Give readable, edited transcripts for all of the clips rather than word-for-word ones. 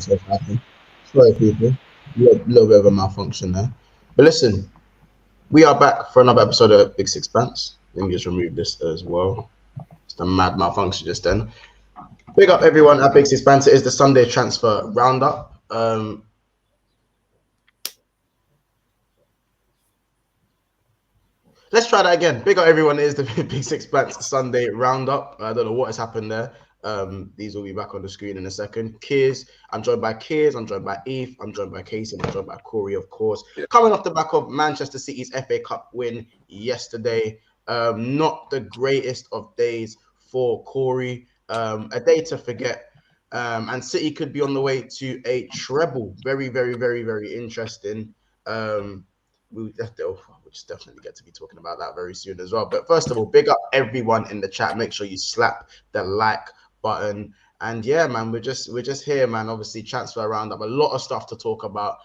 myself happy. Sorry, people. Little bit of a malfunction there. But listen, we are back for another episode of Big Sixpence. Let me just remove this as well. It's a mad malfunction just then. Big up everyone at Big Sixpence. It is the Sunday transfer roundup. Let's try that again. Big up everyone. It is the Big Sixpence Sunday roundup. I don't know what has happened there. These will be back on the screen in a second. Kiers, I'm joined by Kiers, I'm joined by Eve, I'm joined by Casey, and I'm joined by Corey, of course. Yeah. Coming off the back of Manchester City's FA Cup win yesterday. Not the greatest of days for Corey. A day to forget. And City could be on the way to a treble. Very, very, very, very interesting. We'll just definitely get to be talking about that very soon as well. But first of all, big up everyone in the chat. Make sure you slap the like button. And yeah, man, we're just here, man. Obviously, transfer roundup, a lot of stuff to talk about.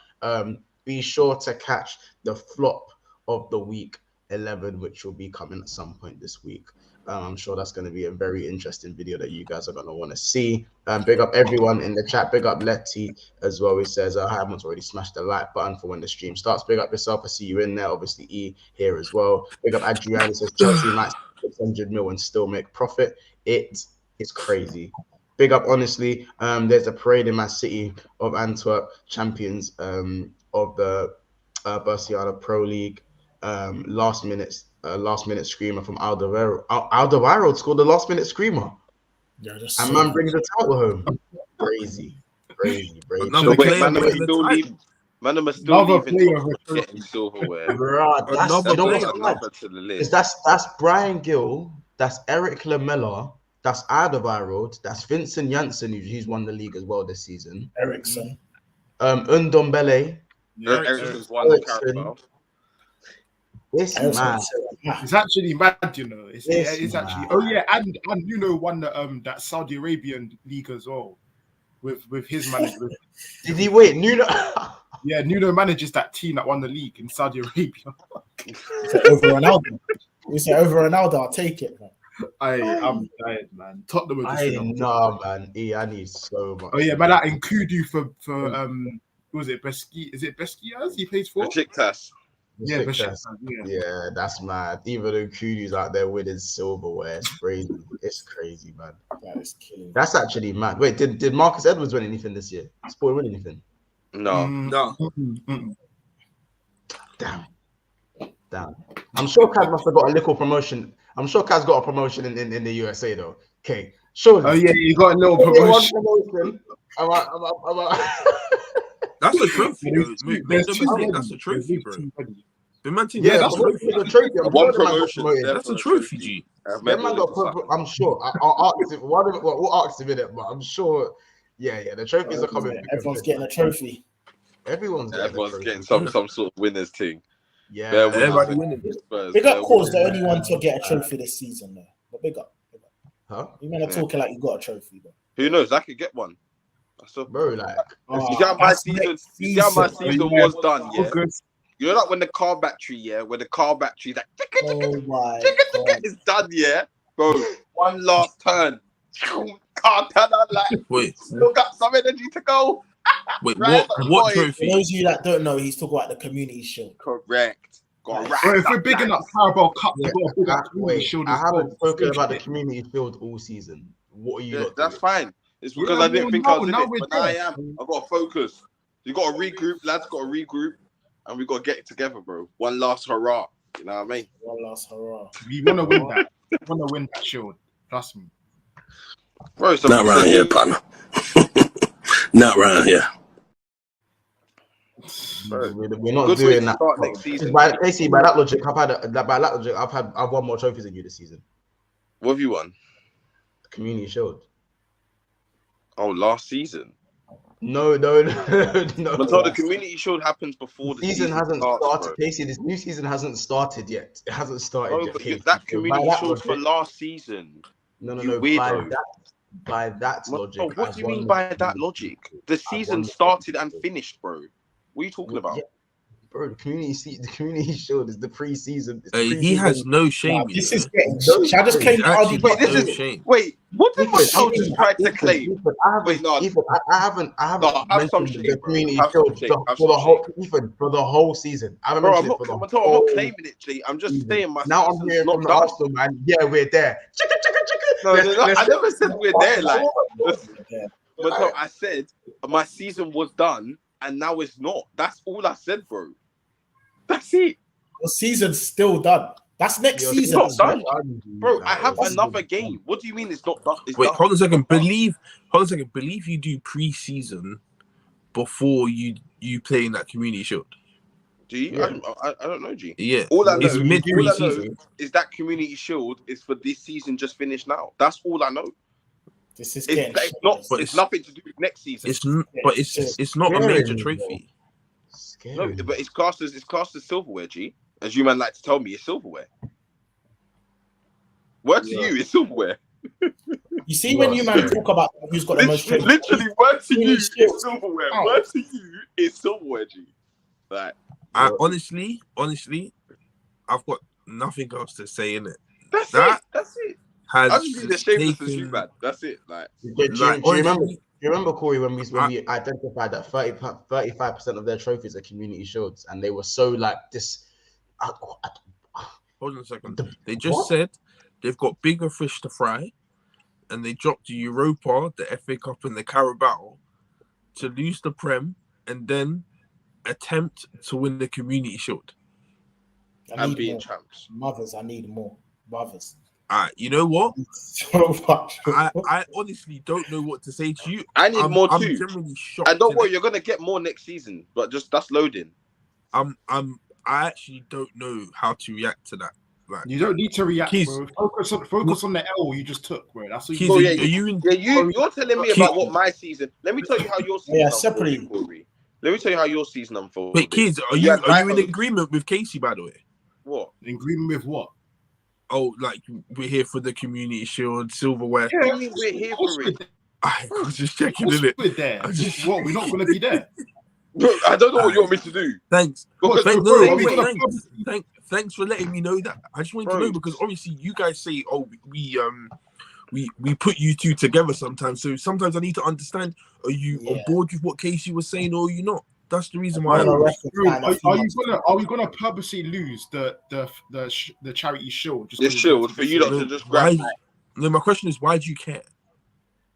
Be sure to catch the flop of the week 11, which will be coming at some point this week. I'm sure that's going to be a very interesting video that you guys are going to want to see. Big up everyone in the chat. Big up Letty as well. He says, I haven't already smashed the like button for when the stream starts. Big up yourself. I see you in there. Obviously, E here as well. Big up Adrian. He says, Chelsea might 600 mil and still make profit. It is crazy. Big up, honestly. There's a parade in my city of Antwerp, champions of the Barcelona Pro League. Last minute screamer from Alderweireld scored the last minute screamer. Yeah, and man brings the title home. Crazy. Man, I'm still leaving getting silverware. That's Brian Gill, that's Eric Lamela, that's Alderweireld, that's Vincent Janssen, who's won the league as well this season. Ericsson. Ndombele. Ericsson's won the Carabao. It's actually mad, you know. It's actually. Oh yeah, and you know, won that Saudi Arabian league as well, with his manager. Did he win? Nuno? Yeah, Nuno manages that team that won the league in Saudi Arabia. Over Ronaldo. We say over Ronaldo, I'll take it, man. I'm tired, man. Tottenham. Man. I need so much. Oh yeah, man. That Nkudu for what was it? Beski? Is it Beskias? He plays for Besiktas. Yeah, that's mad. Even though Kudu's out there winning silverware, it's crazy. It's crazy, man. That is killing. That's actually mad. Wait, did Marcus Edwards win anything this year? Sport win anything? No. Damn. I'm sure Kaz must have got a little promotion. I'm sure Kaz got a promotion in the USA though. Okay, sure. Oh yeah, you got a little promotion. That's a trophy. That's a trophy, bro. That's a trophy. One promotion. That's a trophy, G. I'm sure. I'll ask him. We'll ask him in it, but I'm sure. Yeah. The trophies are coming. Everyone's getting a trophy. Everyone's getting some sort of winners thing. Yeah, everybody winning. Big up, Cause the only one to get a trophy this season, though. But big up. Huh? You men are talking like you got a trophy, though. Who knows? I could get one. Bro, like, you see how my season was done, yeah. You know, like when the car battery, like is done, yeah, bro. One last turn, car turn on, like wait, still got some energy to go. Wait, what trophy? For those of you that don't know, he's talking about the Community Shield. Correct. Bro, if we're big enough Carabao Cup, I haven't spoken about the Community Shield all season. What are you? That's fine. It's because I didn't think I was in it, but now I am. I've got to focus. You got to regroup, lads. Got to regroup, and we got to get it together, bro. One last hurrah. You know what I mean? One last hurrah. We want to win that. We want to win that shield. Trust me, bro. Not around here, partner. Not around here. Bro, we're not doing that. Next season. By that logic, I've won more trophies than you this season. What have you won? The Community Shield. Oh, last season? No. Until the Community Shield happens before the season hasn't starts, started. Bro. Casey, this new season hasn't started yet. It hasn't started yet. But that Community Shield for last season. No. Weirdo. By that logic. Oh, what do you mean by that logic? The season started and finished, bro. What are you talking about? Bro, the community shield is the pre-season. He has no shame. This is getting. Shall I just claim actually Wait, this no is shame. wait. What did Mattel just try to claim? Ethan, I haven't have some mentioned shame, the bro. community Have some shield shame, have for the some whole for the whole season. I haven't Bro, I'm mentioned it for the not whole claiming it, G. I'm just saying my now I'm season's hearing not from the done. Arsenal man. Yeah, we're there. No, I never said we're there. Like, Yeah. Mattel, I said my season was done and now it's not. That's all I said, bro. That's it. The season's still done. That's next It's season. not done. Bro, I have another game. What do you mean it's not done? It's Wait, done. hold on a second. Believe you do pre-season before you play in that community shield. G? Yeah. I don't know, G. Yeah, All I know, it's mid all I know pre-season. is that community shield is for this season just finished now. That's all I know. This is It's getting. not. But It's nothing to do with next season. It's not a major trophy. No, but it's classed as silverware, G. As you man like to tell me, it's silverware. Word to you, it's silverware. You see when you man talk about who's got the most trophies. Literally, word to you, It's it's silverware. Word to you, it's silverware, G. Like, Honestly, I've got nothing else to say in it. That's it. Has I'm just being as shameless as you, taken- man. That's it. Like, Do you honestly, remember, Corey, when we identified that 35% of their trophies are community shields, and they were so like this. hold on a second. They just said they've got bigger fish to fry, and they dropped the Europa, the FA Cup, and the Carabao to lose the Prem, and then attempt to win the Community Shield. and being champs. Mothers, I need more. Mothers. You know what? So much. I honestly don't know what to say to you. I need more I'm too. genuinely shocked. And don't worry, you're gonna get more next season. But just that's loading. I actually don't know how to react to that. Like, You don't need to react, Keys. bro. Focus on the L you just took, bro. That's what Keys, you. You're telling me about what my season. Let me tell you how your season. Yeah, unfolded, separately. Corey. Let me tell you how your season unfolded. Wait, kids, are you in agreement with Casey, by the way? What? In agreement with what? Oh, like we're here for the Community Shield, silverware. Yeah, I mean, we're here for it. I was just checking in it. We're there. What? We're not going to be there. Bro, I don't know what you want me to do. Thanks. Because Thanks for letting me know that. I just wanted to know because obviously you guys say, oh, we put you two together sometimes. So sometimes I need to understand, are you on board with what Casey was saying or are you not? That's the reason why. Are we gonna purposely lose the charity shield? The shield for you not to just grab. No, my question is, why do you care?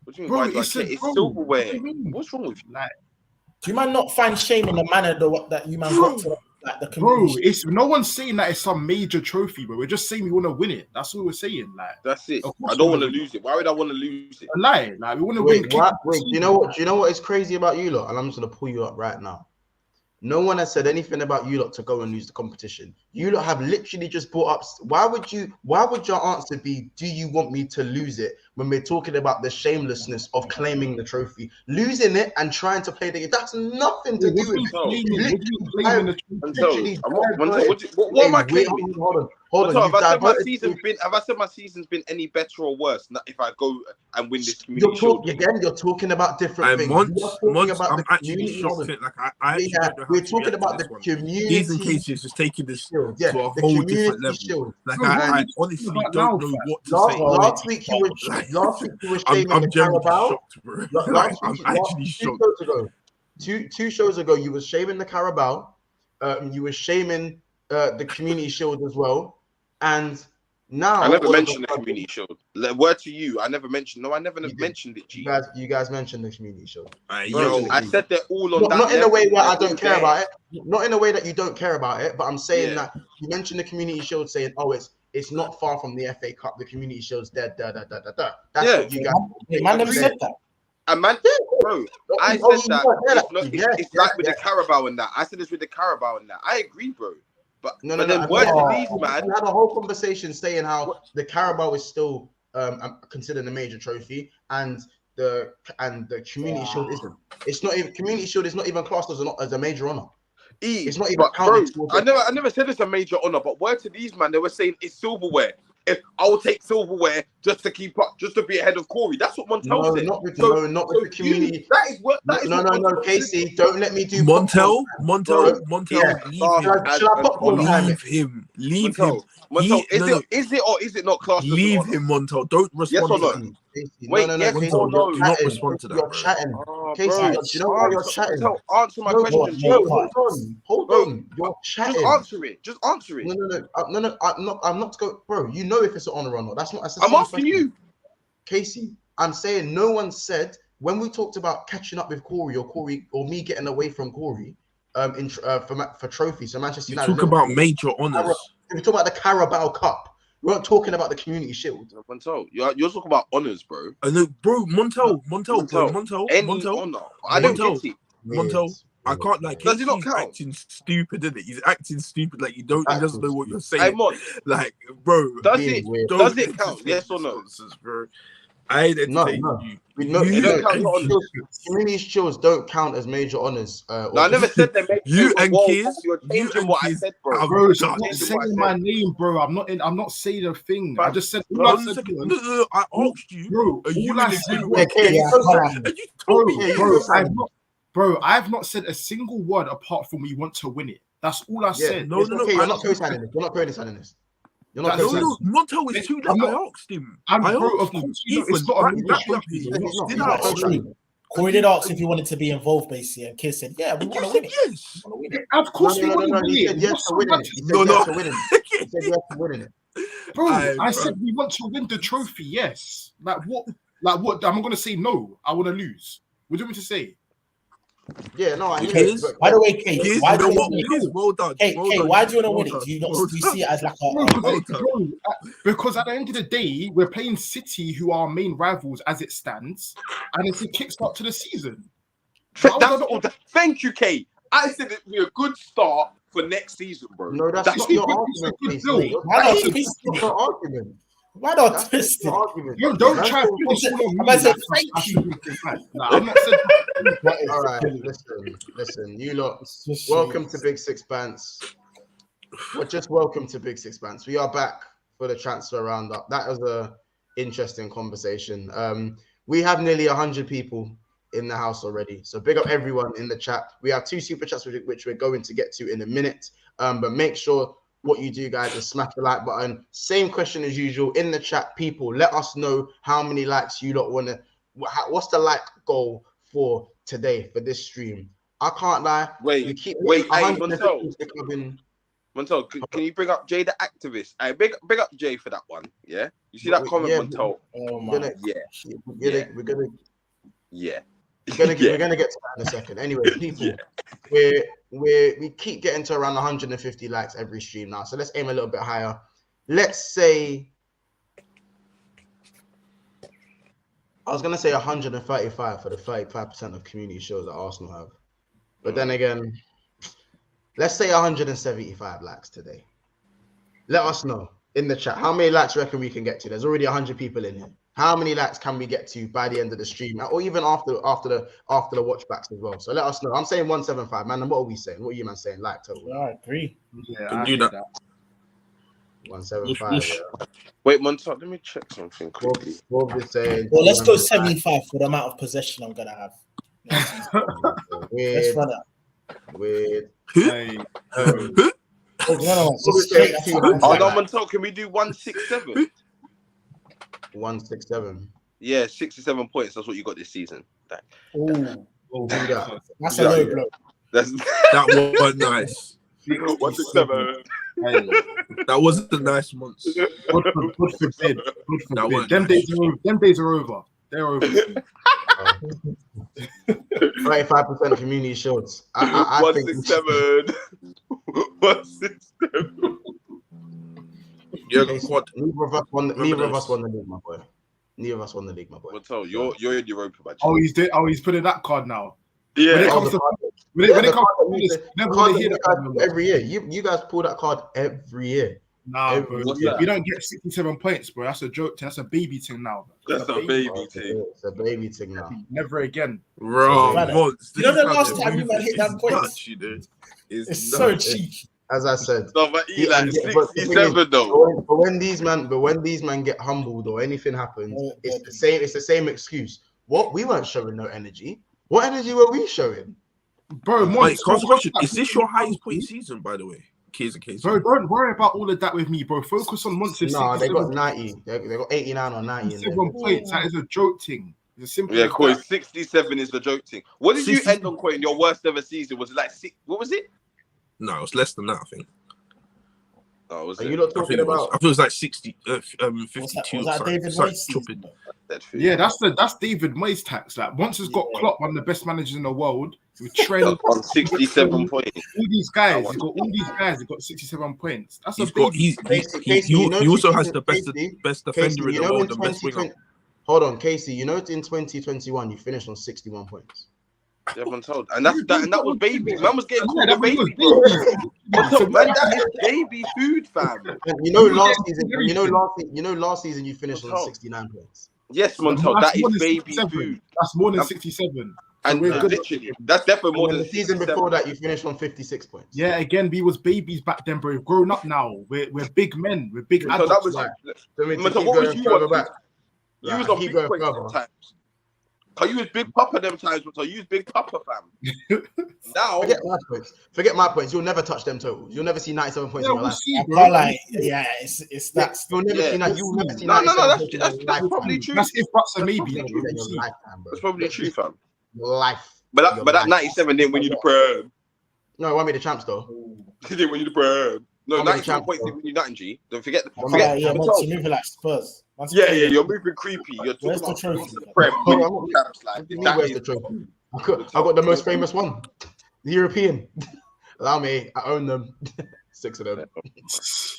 What do you mean? Bro, it's silverware. What's wrong with you? Like, do you man not find shame in the manner that you man got to like the community? Bro, it's no one's saying that it's some major trophy, but we're just saying we want to win it. That's what we're saying. Like, that's it. I don't want to lose it. Why would I want to lose it? A lie. Like, we want to win. Wait, do you know what is crazy about you lot? And I'm just gonna pull you up right now. No one has said anything about you lot to go and lose the competition. You lot have literally just brought up. Why would your answer be, do you want me to lose it, when we're talking about the shamelessness of claiming the trophy? Losing it and trying to play the game, that's nothing to do with it. What am I claiming? Hold on. Have I said my season's been any better or worse if I go and win this community shield? You're talking about different things. I'm actually shocked. We're talking about the community. These and cases just taking this to a whole different level. Shield. Like I honestly don't know what to say. Last week you were shaming the Carabao. Shocked, bro. I'm actually shocked. Two shows ago, you were shaming the Carabao. You were shaming the Community Shield as well, and now I never mentioned the Community Shield. Word to you, I never mentioned. No, I never mentioned it. G. You guys mentioned the Community Shield. I said they're all on that. Not in a way where I don't care about it. Not in a way that you don't care about it, but I'm saying that you mentioned the Community Shield, saying, "Oh, it's not far from the FA Cup. The Community Shield's dead." That's what you guys. Man never said that. And man, bro, I said that it's like with the Carabao and that. I said it's with the Carabao and that. I agree, bro. But then word to these, man. We had a whole conversation saying how the Carabao is still considered a major trophy, and the Community Shield isn't. It's not even Community Shield is not even classed as a major honor. It's not even counted. I never said it's a major honor, but word to these, man, they were saying it's silverware. if I will take silverware just to keep up, just to be ahead of Corey. That's what Montel said. Not with the community. That is what. No, Casey, don't let me do Montel. Yeah. Leave him. Montel, is it or is it not classed? Leave him, Montel. Don't respond. Yes or no? Wait, yes or no? Do not respond to that. You're chatting. Casey, bro, do you know why you're chatting? Answer my question. Hold on. You're chatting. Just answer it. No. I'm not going, bro. You know if it's an honor or not. That's not. I'm asking you, Casey. I'm saying no one said when we talked about catching up with Corey or me getting away from Corey. For trophies. So Manchester United. Talk about major honors. We're talking about the Carabao Cup. We weren't talking about the Community Shield. Montel, you're talking about honors, bro. Bro, Montel. I don't get it. Montel, I can't like. Does he not count? Acting stupid, isn't it? He's acting stupid, like he doesn't know what you're saying. Hey, Mon, like, bro, does it count? Yes or no? Bro. I ain't entertaining you. Community Shields don't count as major honors. No, I never said they make you and Kiz. You're changing what I said, bro. Bro, stop saying my name, bro. I'm not saying a thing. I just said. No, I asked you. Bro, are you Bro, I've not said a single word apart from we want to win it. That's all I said. No. You're not co-signing this. You're not co-signing this. No, Montel is too late. I asked him. Of course, it's not. Corey did ask if you wanted to be involved, basically, and Kiz said, "Yeah, we want to win it." Yes, of course we want to win it. Yes to winning it. He said yes to winning it. He said yes to winning it. Bro, I said we want to win the trophy. Yes. Like what? I'm gonna say no. I want to lose. What do you want me to say? Yeah, no, I hear it. By the way, Kate, why do you want to win it? Well done. Kate, why do you want to win it? Do you see it as like because at the end of the day, we're playing City, who are our main rivals as it stands, and it's a kickstart to the season. Thank you, Kate. I said it'd be a good start for next season, bro. No, that's not your argument. Why not your argument? Why not twist it? Don't try to finish it on me. Thank you. I'm not saying. All right, listen. You lot, welcome to Big Sixpence. Well, just welcome to Big Sixpence. We are back for the transfer roundup. That was a interesting conversation. We have nearly 100 people in the house already. So big up everyone in the chat. We have 2 super chats which we're going to get to in a minute. But make sure what you do, guys, is smash the like button. Same question as usual in the chat. People, let us know how many likes you lot want to. What's the like goal for today for this stream? I can't lie. Wait, Montel, can you bring up Jay the activist? Hey, big up Jay for that one. Yeah, you see that comment, Montel? We're gonna get to that in a second. Anyway, people, we keep getting to around 150 likes every stream now. So let's aim a little bit higher. Let's say, I was gonna say 135 for the 35% of community shows that Arsenal have. But then again, let's say 175 likes today. Let us know in the chat how many likes you reckon we can get to. There's already 100 people in here. How many likes can we get to by the end of the stream, or even after the watchbacks as well? So let us know. I'm saying 175, man. And what are we saying? What are you, man, saying? Like total? I agree. Yeah, I do that. 175. Yeah. Wait, Montel, let me check something quickly. What we're saying? Well, let's go 75 for the amount of possession I'm gonna have. Let's run it. Weird. No. Montel, can we do 167? 167. Yeah, 67 points. That's what you got this season. That's a low blow. That was nice. 167. That wasn't the nice months. God forbid. Them days are over. They're over. 25% community shields. I 167. 167. Yeah, neither of us won the league, my boy. Neither of us won the league, my boy. Well, you're in Europa, man. He's putting that card now. Yeah. When it comes to every year. You guys pull that card every year. Nah, bro. You don't get 67 points, bro. That's a joke. That's a baby thing now. That's a baby thing. It's a baby thing now. Never again. Bro, you know the last time you might hit that point? It's so cheeky. as I said. No, but he like 67 though. But when these men get humbled or anything happens, it's the same. It's the same excuse. What? We weren't showing no energy. What energy were we showing? Bro, Wait, question. Is this your highest point season, by the way? Case. Bro, don't worry about all of that with me, bro. Focus on Monsters. No, they got 90. They got 89 or 90. 7 points. That is a joke thing. It's simple. Yeah, Coy, 67 is the joke thing. What did you end on, Coy, in your worst ever season? Was it like 6? What was it? No, it's less than that, I think. Oh, was Are it? you not talking about? I think it was like 60, 52. Was that David Moyes? Yeah, that's David Moyes tax. Like, once it's got Klopp, one of the best managers in the world, with Trent on 67 points. All these guys, he got 67 points. That's he also has the best defender in the world and best winger. Hold on, Casey. You know, in 2021, you finished on 61 points. Yeah, I'm told, and that was baby. Man was getting called a baby, bro. Man, that is baby food, fam. And you know, last season, you finished on 69 points. Yes, Montel, that is baby food. That's more than 67. And literally, that's definitely more than the season before that. You finished on 56 points. Yeah, again, we was babies back then, bro. We've grown up now. We're big men. We're big adults. So that was like, what was you on? You was on big points sometimes. Cause you was Big Papa them times, so you was Big Papa, fam. Now forget my points. You'll never touch them totals. You'll never see 97 points in your life. It's that. You'll never see that. You'll never see. No, that's probably true. That's if buts are maybe. That's probably true, fam. Life. But that 97 didn't win you the Prem. No, it won me the champs though. It didn't win you the Prem. No, 97 points didn't win you nothing, G. Don't forget. Yeah, once you move like Spurs. Yeah, you're moving creepy. You're talking about the Prem. Where's the trophy? I got the most famous one, the European. Allow me, I own them. 6 of them.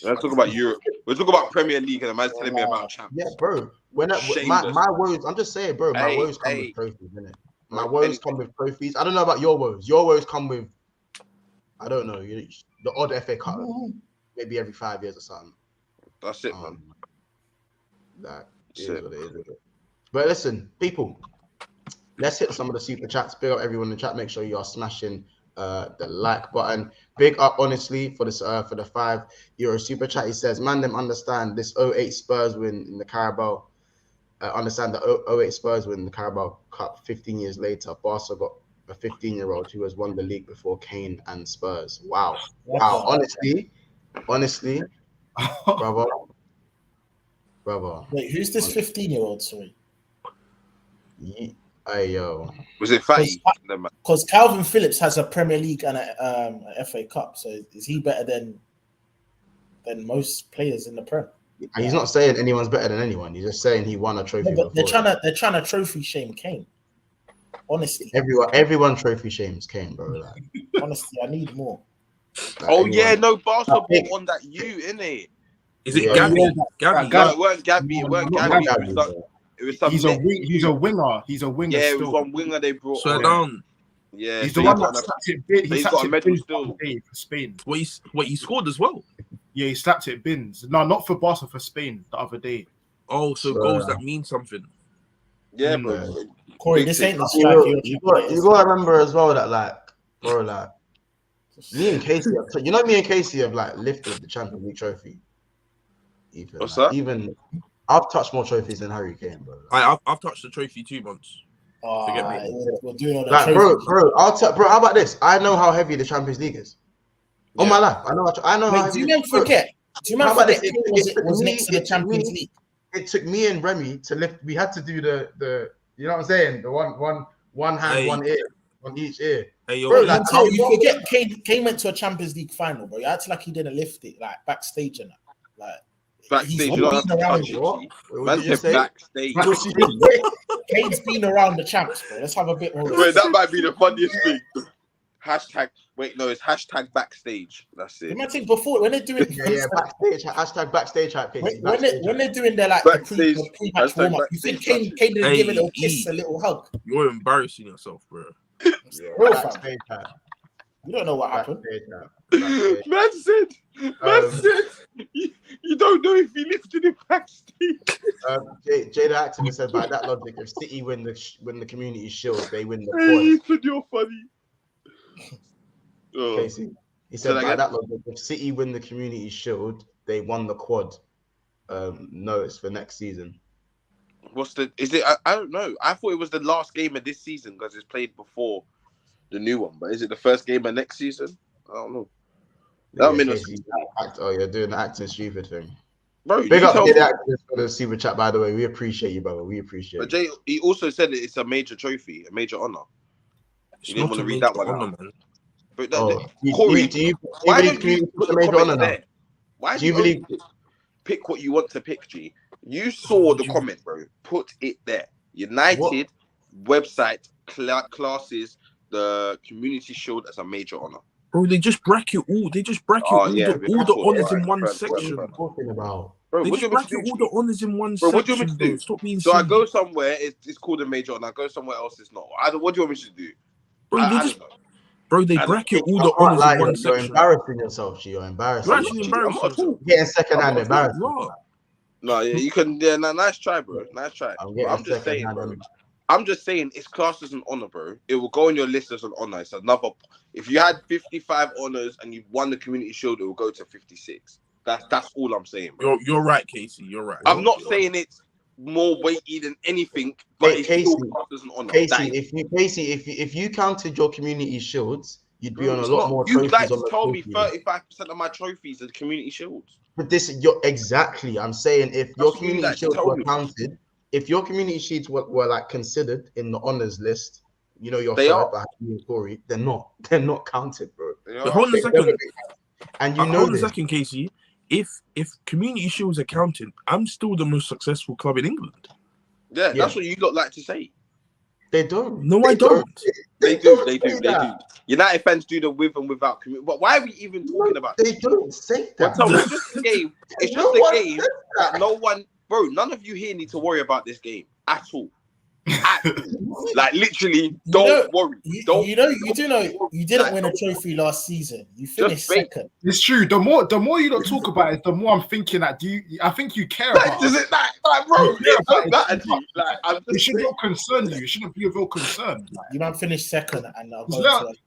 Let's talk about Europe. We're talking about Premier League, and the man's telling me about champs. Yeah, bro. My woes, I'm just saying, bro. My woes come with trophies, innit? My woes come with trophies. I don't know about your woes. Your woes come with, I don't know, the odd FA Cup, maybe every 5 years or something. That's it, man. That is what it is. But listen, people, let's hit some of the super chats. Big up everyone in the chat. Make sure you are smashing the like button. Big up, honestly, for this for the €5 super chat. He says, man, them understand this 08 Spurs win in the Carabao. Understand the 08 Spurs win the Carabao Cup 15 years later. Barca got a 15-year-old who has won the league before Kane and Spurs. Wow. Honestly, brother. Wait, who's this 15-year-old? Sorry. Was it Fatty? Because Calvin Phillips has a Premier League and a FA Cup. So is he better than most players in the Prem? He's not saying anyone's better than anyone. He's just saying he won a trophy. No, but they're trying to trophy shame Kane. Honestly, everyone trophy shames Kane, bro. Like. Honestly, I need more. Barca bought one that innit? Is it Gabby? No, it weren't Gabby. It was some. He's a winger. He's a winger. Yeah, it was one winger they brought. Swear down. Yeah, he's the one that slapped it. He's got a medal still for Spain. He scored as well. Yeah, he slapped it bins. No, not for Barca, for Spain the other day. Oh, so goals that mean something. Yeah, bro. Corey, this ain't the strike. You gotta remember as well that me and Casey, me and Casey have lifted the Champions League trophy. What's that? Even I've touched more trophies than Harry Kane, bro. I've touched the trophy 2 months. Forget me. We're doing all that, bro. How about this? I know how heavy the Champions League is. All my life, I know. Wait, do you man forget? It was next to the Champions League. It took me and Remy to lift. We had to do the you know what I'm saying? The one hand, one ear, on each ear. Hey, bro, you forget Kane went to a Champions League final, bro. You acted like he didn't lift it, backstage and that. Backstage, you don't have to touch it. Man said backstage. Kane's been around the champs, bro. Let's have a bit more. Wait, that might be the funniest thing. It's hashtag backstage. That's it. Imagine before when they're doing backstage, hashtag backstage hype. When they're doing their pre-match warm up, you think Kane didn't give a little kiss, a little hug? You're embarrassing yourself, bro. Backstage hype. You don't know what happened. Man said, you don't know if he lifted it backstage. Jada Activist said, by that logic, if City win the Community Shield, they win the points. You're funny. Casey, He said by that logic, if City win the Community Shield, they won the quad. Notice for next season. I don't know. I thought it was the last game of this season because it's played before the new one. But is it the first game of next season? I don't know. You're doing the acting stupid thing. Bro, big up to the actors for the super chat, by the way. We appreciate you, brother. We appreciate But Jay, he also said that it's a major trophy, a major honor. You didn't want to read that one out. Man. But Corey, why don't you put the comment there? Why do you believe pick what you want to pick, G? You saw the comment, bro. Put it there. United website classes the Community Shield as a major honor. Bro, they just bracket all. They just bracket all the honors in one section. About? Bro, they just bracket all the honors in one section. What do you want me to do? Stop being so silly. I go somewhere, it's called a major honor. I go somewhere else, it's not. What do you want me to do? Bro, they bracket all the honors in one section. You're embarrassing yourself, G. You're embarrassing. You're actually embarrassing yourself. Getting second hand embarrassed. No, yeah, you can. Yeah, nice try, bro. Nice try. I'm just saying, bro. I'm just saying it's classed as an honor, bro. It will go on your list as an honor. It's another. If you had 55 honors and you won the Community Shield, it will go to 56. That's all I'm saying, bro. You're right, Casey. You're right. I'm not saying it's more weighty than anything, but it's still classed as an honor. If you counted your Community Shields, you'd be on a lot more. You'd like to tell me 35% of my trophies are Community Shields. But exactly. I'm saying if your Community Shields were counted. If your Community Shields were like considered in the honors list, you know your Corey, they're not counted, bro. Hold on a second. And you know hold a second, Casey. If Community Shields are counted, I'm still the most successful club in England. Yeah, that's what you lot like to say. They don't. No, I don't. They do. United fans do the with and without community. But why are we even talking about this? They don't say that. It's just a game. It's just a game that no one. Bro, none of you here need to worry about this game at all. Like literally, don't worry. You didn't win a trophy last season. You finished second. It's true. The more you don't talk about it, the more I'm thinking that I think you care about it. Like, bro, it should not concern you. It shouldn't be a real concern. You might finish second, and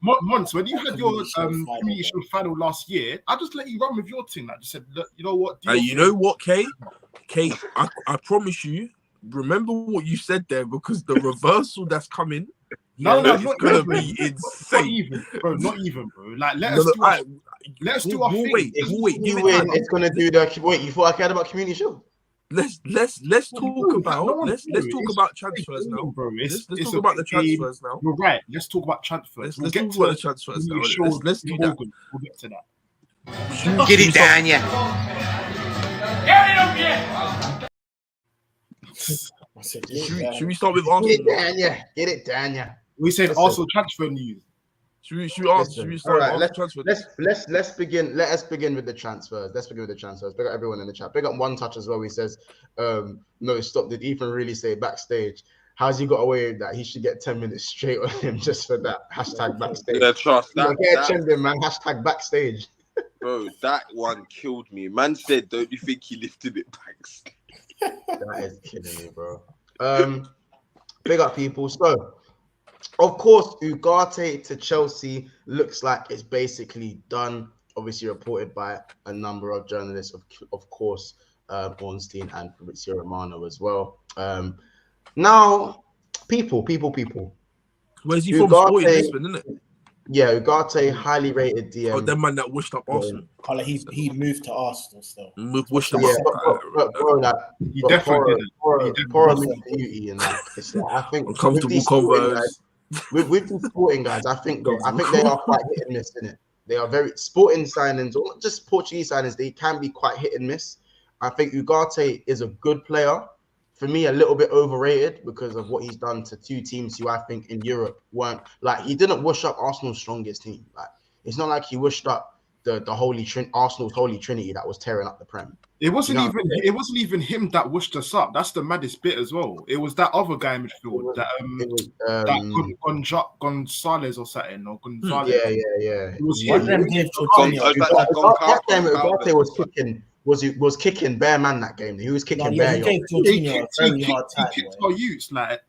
Months when you had your Community Shield final last year, I just let you run with your team. I just said, look, you know what? You know what, Kate, I promise you. Remember what you said there, because the reversal that's coming, it's gonna be insane. Not even, bro. Like let's do our thing. Wait, it's gonna do the wait. You thought I cared about Community Shield? Let's talk about transfers now, bro. Let's talk about the transfers now. You're right. Let's talk about transfers. Let's talk about the transfers now. Let's do that. We'll get to that. Get it down, yeah. Get it up, yeah. Should we start with Arsenal? Get it, Dania. We said Arsenal transfer news. Should we start? All right, let's begin. Let us begin with the transfers. Big up everyone in the chat. Big up One Touch as well. He says, "No, stop. Did Ethan really say backstage? How's he got away with that? He should get 10 minutes straight on him just for that. Hashtag backstage. Yeah, trust that. Man. Hashtag backstage. Bro, that one killed me. Man said, "Don't you think he lifted it backstage?" That is killing me, bro. Big up, people. So, of course, Ugarte to Chelsea looks like it's basically done. Obviously, reported by a number of journalists, of course, Ornstein and Fabrizio Romano as well. Now, people. Where's he from? Sporting Lisbon, isn't it? Yeah, Ugarte, highly rated DM. Oh, that man that wished up Arsenal. He moved to Arsenal still. Wished up he definitely did. I think uncomfortable convos. With these sporting guys, I think they are quite hit and miss, innit? They are very sporting signings, or not just Portuguese signings. They can be quite hit and miss. I think Ugarte is a good player. For me, a little bit overrated because of what he's done to two teams who I think in Europe weren't like he didn't wash up Arsenal's strongest team. Like it's not like he washed up the Arsenal's holy trinity that was tearing up the Prem. It wasn't even him that washed us up. That's the maddest bit as well. It was that other guy in midfield that Gonzalez or something or Gonzalez. Yeah. It was Ugarte was kicking. Was kicking bare man that game. He was kicking bare. He gave Jorginho a very hard time. He kicked our youths like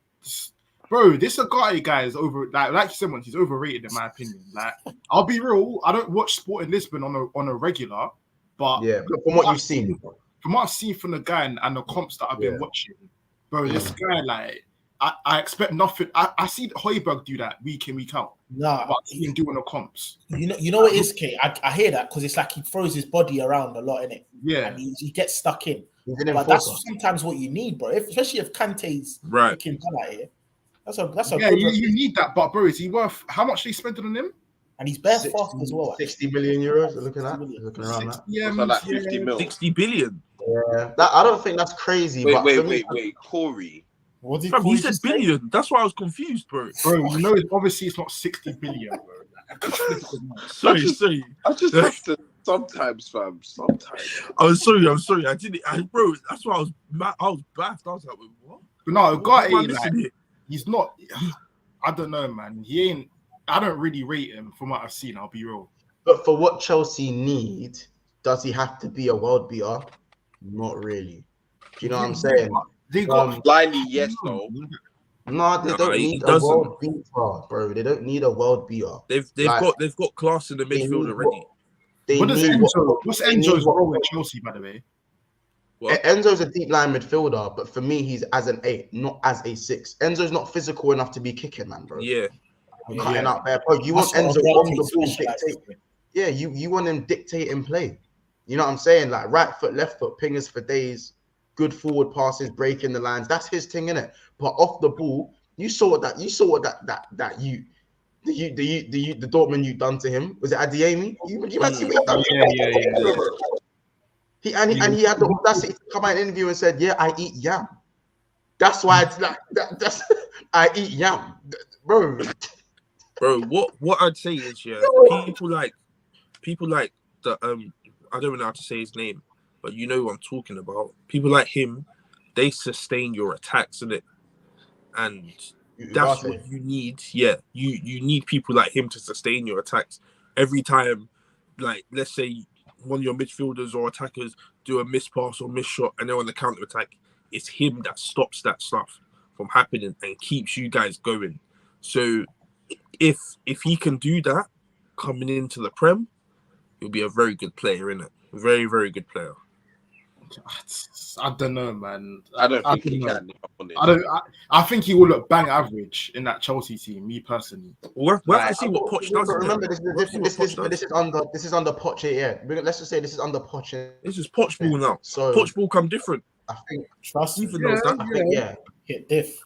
Bro, this Ugarte guy is like you said once, he's overrated in my opinion. Like, I'll be real, I don't watch Sporting Lisbon on a regular, but from what you've seen, from what I've seen from the guy and the comps that I've been watching, bro, this guy, like, I expect nothing. I see Højbjerg do that week in, week out. Nah, but he can do on the comps. You know what it is, Kate? I hear that because it's like he throws his body around a lot in it. Yeah, and he gets stuck in. But that's sometimes what you need, bro. Especially if Kante's looking done out here. That's a yeah. You need that, but bro, is he worth how much they spent on him? And he's bare fast as well. 60 billion euros. Looking around that. Yeah, like 50 mil. 60 billion. Yeah, I don't think that's crazy. Wait, Corey. What did he said billion? That's why I was confused, bro. Bro, you know, obviously it's not 60 billion, bro. sorry. I just have to sometimes, fam. Sometimes. I'm sorry. I didn't. Bro, that's why I was baffed. I was like, what? But no, Ugarte, like, he's not. I don't know, man. He ain't. I don't really rate him from what I've seen. I'll be real. But for what Chelsea need, does he have to be a world beater? Not really. Do you know what I'm saying? They got blindly, yes, though. No, they don't need a world beater, bro. They don't need a world beater. They've got class in the midfield already. What's Enzo's role in Chelsea, by the way? What? Enzo's a deep line midfielder, but for me, he's as an 8, not as a 6. Enzo's not physical enough to be kicking, man, bro. Yeah. Cutting out there, bro. You want Enzo on the ball dictating. Yeah, you want him dictating play. You know what I'm saying? Like right foot, left foot, pingers for days, good forward passes, breaking the lines. That's his thing, innit? But off the ball, you saw the Dortmund you done to him. Was it Adeyemi? You might see what he done. Yeah. He had the audacity to come out in an interview and said, "Yeah, I eat yam. That's why it's like that's I eat yam, bro." Bro, what I'd say is, people like the I don't know how to say his name, but you know what I'm talking about. People like him, they sustain your attacks, innit? And that's what you need. Yeah, you need people like him to sustain your attacks. Every time, like, let's say one of your midfielders or attackers do a miss pass or miss shot and they're on the counter attack, it's him that stops that stuff from happening and keeps you guys going. So if he can do that coming into the Prem, he'll be a very good player, innit? Very, very good player. I don't know, man. I don't think he can. I think he will look bang average in that Chelsea team. Me personally. We'll have to see what Poch does. Remember, this is under Poch. Yeah, let's just say this is under Poch. This is Poch ball now. So Poch ball come different. I think. Trust me. Hit diff.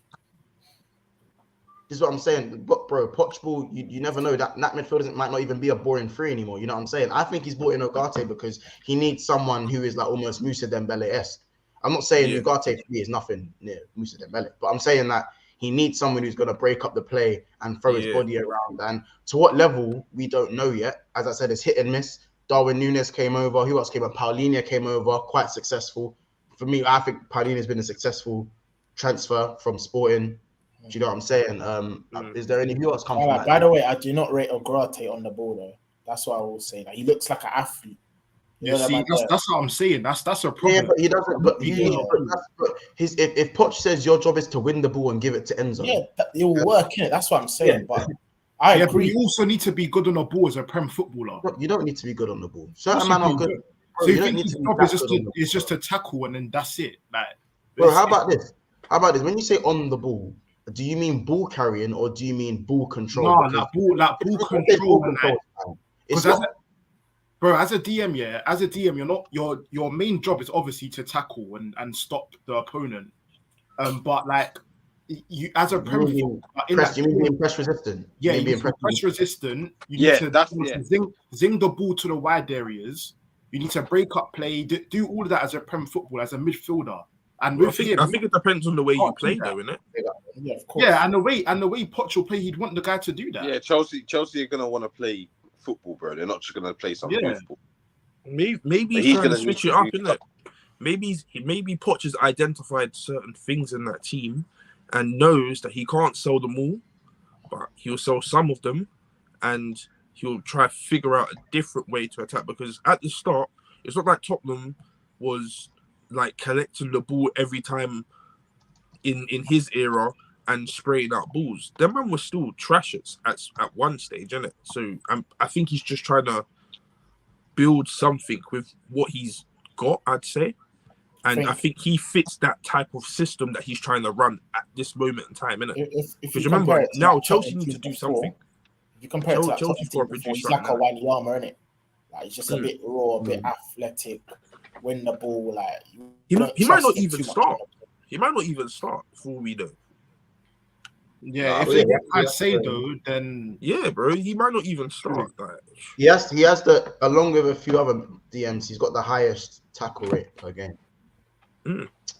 This is what I'm saying, but bro, Poch ball, you never know that midfield might not even be a boring 3 anymore. You know what I'm saying? I think he's brought in Ugarte because he needs someone who is like almost Moussa Dembele-esque. I'm not saying Ugarte for me is nothing near Moussa Dembele, but I'm saying that he needs someone who's going to break up the play and throw his body around. And to what level, we don't know yet. As I said, it's hit and miss. Darwin Núñez came over. Who else came over? Paulinho came over, quite successful. For me, I think Paulinho has been a successful transfer from Sporting. Do you know what I'm saying? Is there any who else come from that? By the way, I do not rate Ugarte on the ball though. That's what I will say. Like, he looks like an athlete. That's what I'm saying. That's a problem. Yeah, but he doesn't. But if Poch says your job is to win the ball and give it to Enzo, it will work. Innit? That's what I'm saying. But I agree. But you also need to be good on the ball as a Prem footballer. You don't need to be good on the ball. Certain men are good. So you think his job is just to tackle and then that's it. Like, bro, how about this? When you say on the ball, do you mean ball carrying or do you mean ball control? No, ball control. Bro, as a DM, you're not your main job is obviously to tackle and stop the opponent. But like you as a Premier League, you mean being press resistant? Yeah, you being press resistant. You need to zing the ball to the wide areas. You need to break up play, do all of that as a Prem football, as a midfielder. And I think it depends on the way you play, though, innit? Yeah, of course. Yeah, and the way Poch will play, he'd want the guy to do that. Yeah, Chelsea are gonna want to play football, bro. They're not just gonna play some football. Maybe he's gonna switch it up, innit? Maybe Poch has identified certain things in that team and knows that he can't sell them all, but he'll sell some of them, and he'll try to figure out a different way to attack. Because at the start, it's not like Tottenham was like collecting the ball every time in his era and spraying out balls. Them man was still trash at one stage, innit? So I think he's just trying to build something with what he's got, I'd say. And I think he fits that type of system that he's trying to run at this moment in time, innit? Because remember, now Chelsea need to do something. If you compare it to Chelsea before, he's like a Wanyama, innit? Like, he's just a bit raw, a bit athletic, win the ball. Like he might not even start. He might not even start for all we know. Yeah, I'd say though, then bro, he might not even start. Like, he has the, along with a few other DMs, he's got the highest tackle rate per game.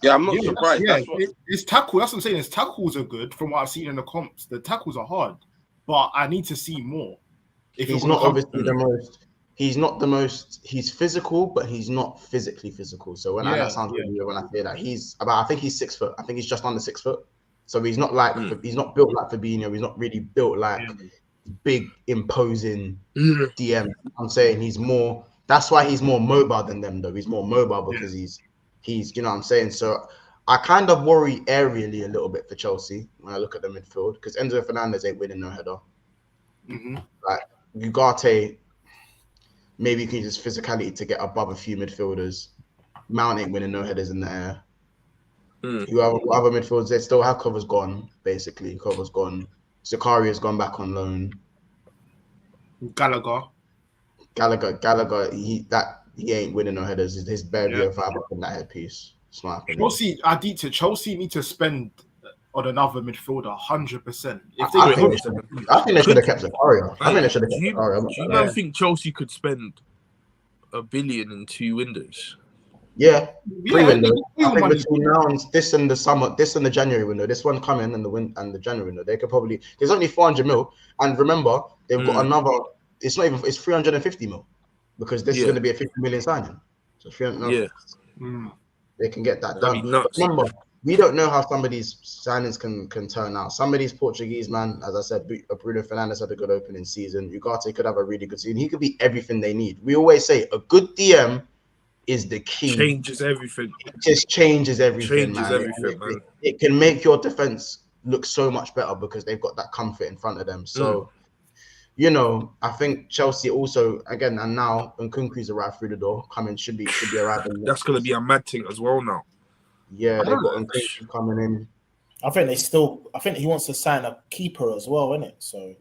Yeah, I'm not surprised. His tackle. That's what I'm saying. His tackles are good from what I've seen in the comps. The tackles are hard, but I need to see more. He's not obviously the most. He's not the most. He's physical, but he's not physically physical. So when that sounds weird when I say that, I think he's 6 foot. I think he's just under 6 foot. So he's not like he's not built like Fabinho. He's not really built like big imposing DM. I'm saying he's more. That's why he's more mobile than them, though. He's more mobile because he's you know what I'm saying. So I kind of worry aerially a little bit for Chelsea when I look at the midfield because Enzo Fernandez ain't winning no header. Like Ugarte, maybe you can use his physicality to get above a few midfielders. Mount ain't winning no headers in the air. Other midfielders, they still have Cover's gone, basically. Cover's gone. Zakaria has gone back on loan. Gallagher, he ain't winning no headers. His barely a vibe up in that headpiece. Chelsea need to spend on another midfielder 100%. I think they should have kept Zakaria. Do you think Chelsea could spend $1 billion in 2 windows? Yeah, 3 windows. I think between now and this and the summer, this and the January window, this one coming and the January window, they could probably. There's only 400 mil, and remember they've got another. It's 350 mil because this is going to be a 50 million signing. So 300. They can get that done. Remember, we don't know how some of these signings can turn out. Some of these Portuguese, man, as I said, Bruno Fernandes had a good opening season. Ugarte could have a really good season. He could be everything they need. We always say a good DM is the key. Changes everything. It just changes everything, man. It can make your defense look so much better because they've got that comfort in front of them. So, you know, I think Chelsea also, again, and now Nkunku's arrived through the door, should be arriving. That's going to be a mad thing as well now. Yeah, they've got Nkunku coming in. I think he wants to sign a keeper as well, isn't it? So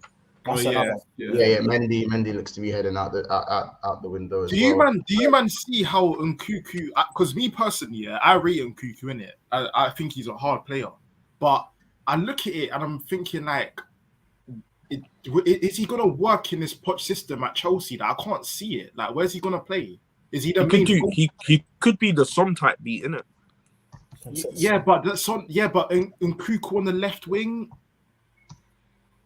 Mendy looks to be heading out the window. Do you man see how Nkunku? Because me personally, I rate Nkunku in it. I think he's a hard player, but I look at it and I'm thinking like, is he gonna work in this Poch system at Chelsea? That I can't see it. Like, where's he gonna play? Is he the main? He could be the Son type beat, innit? Yeah, but Nkunku on the left wing.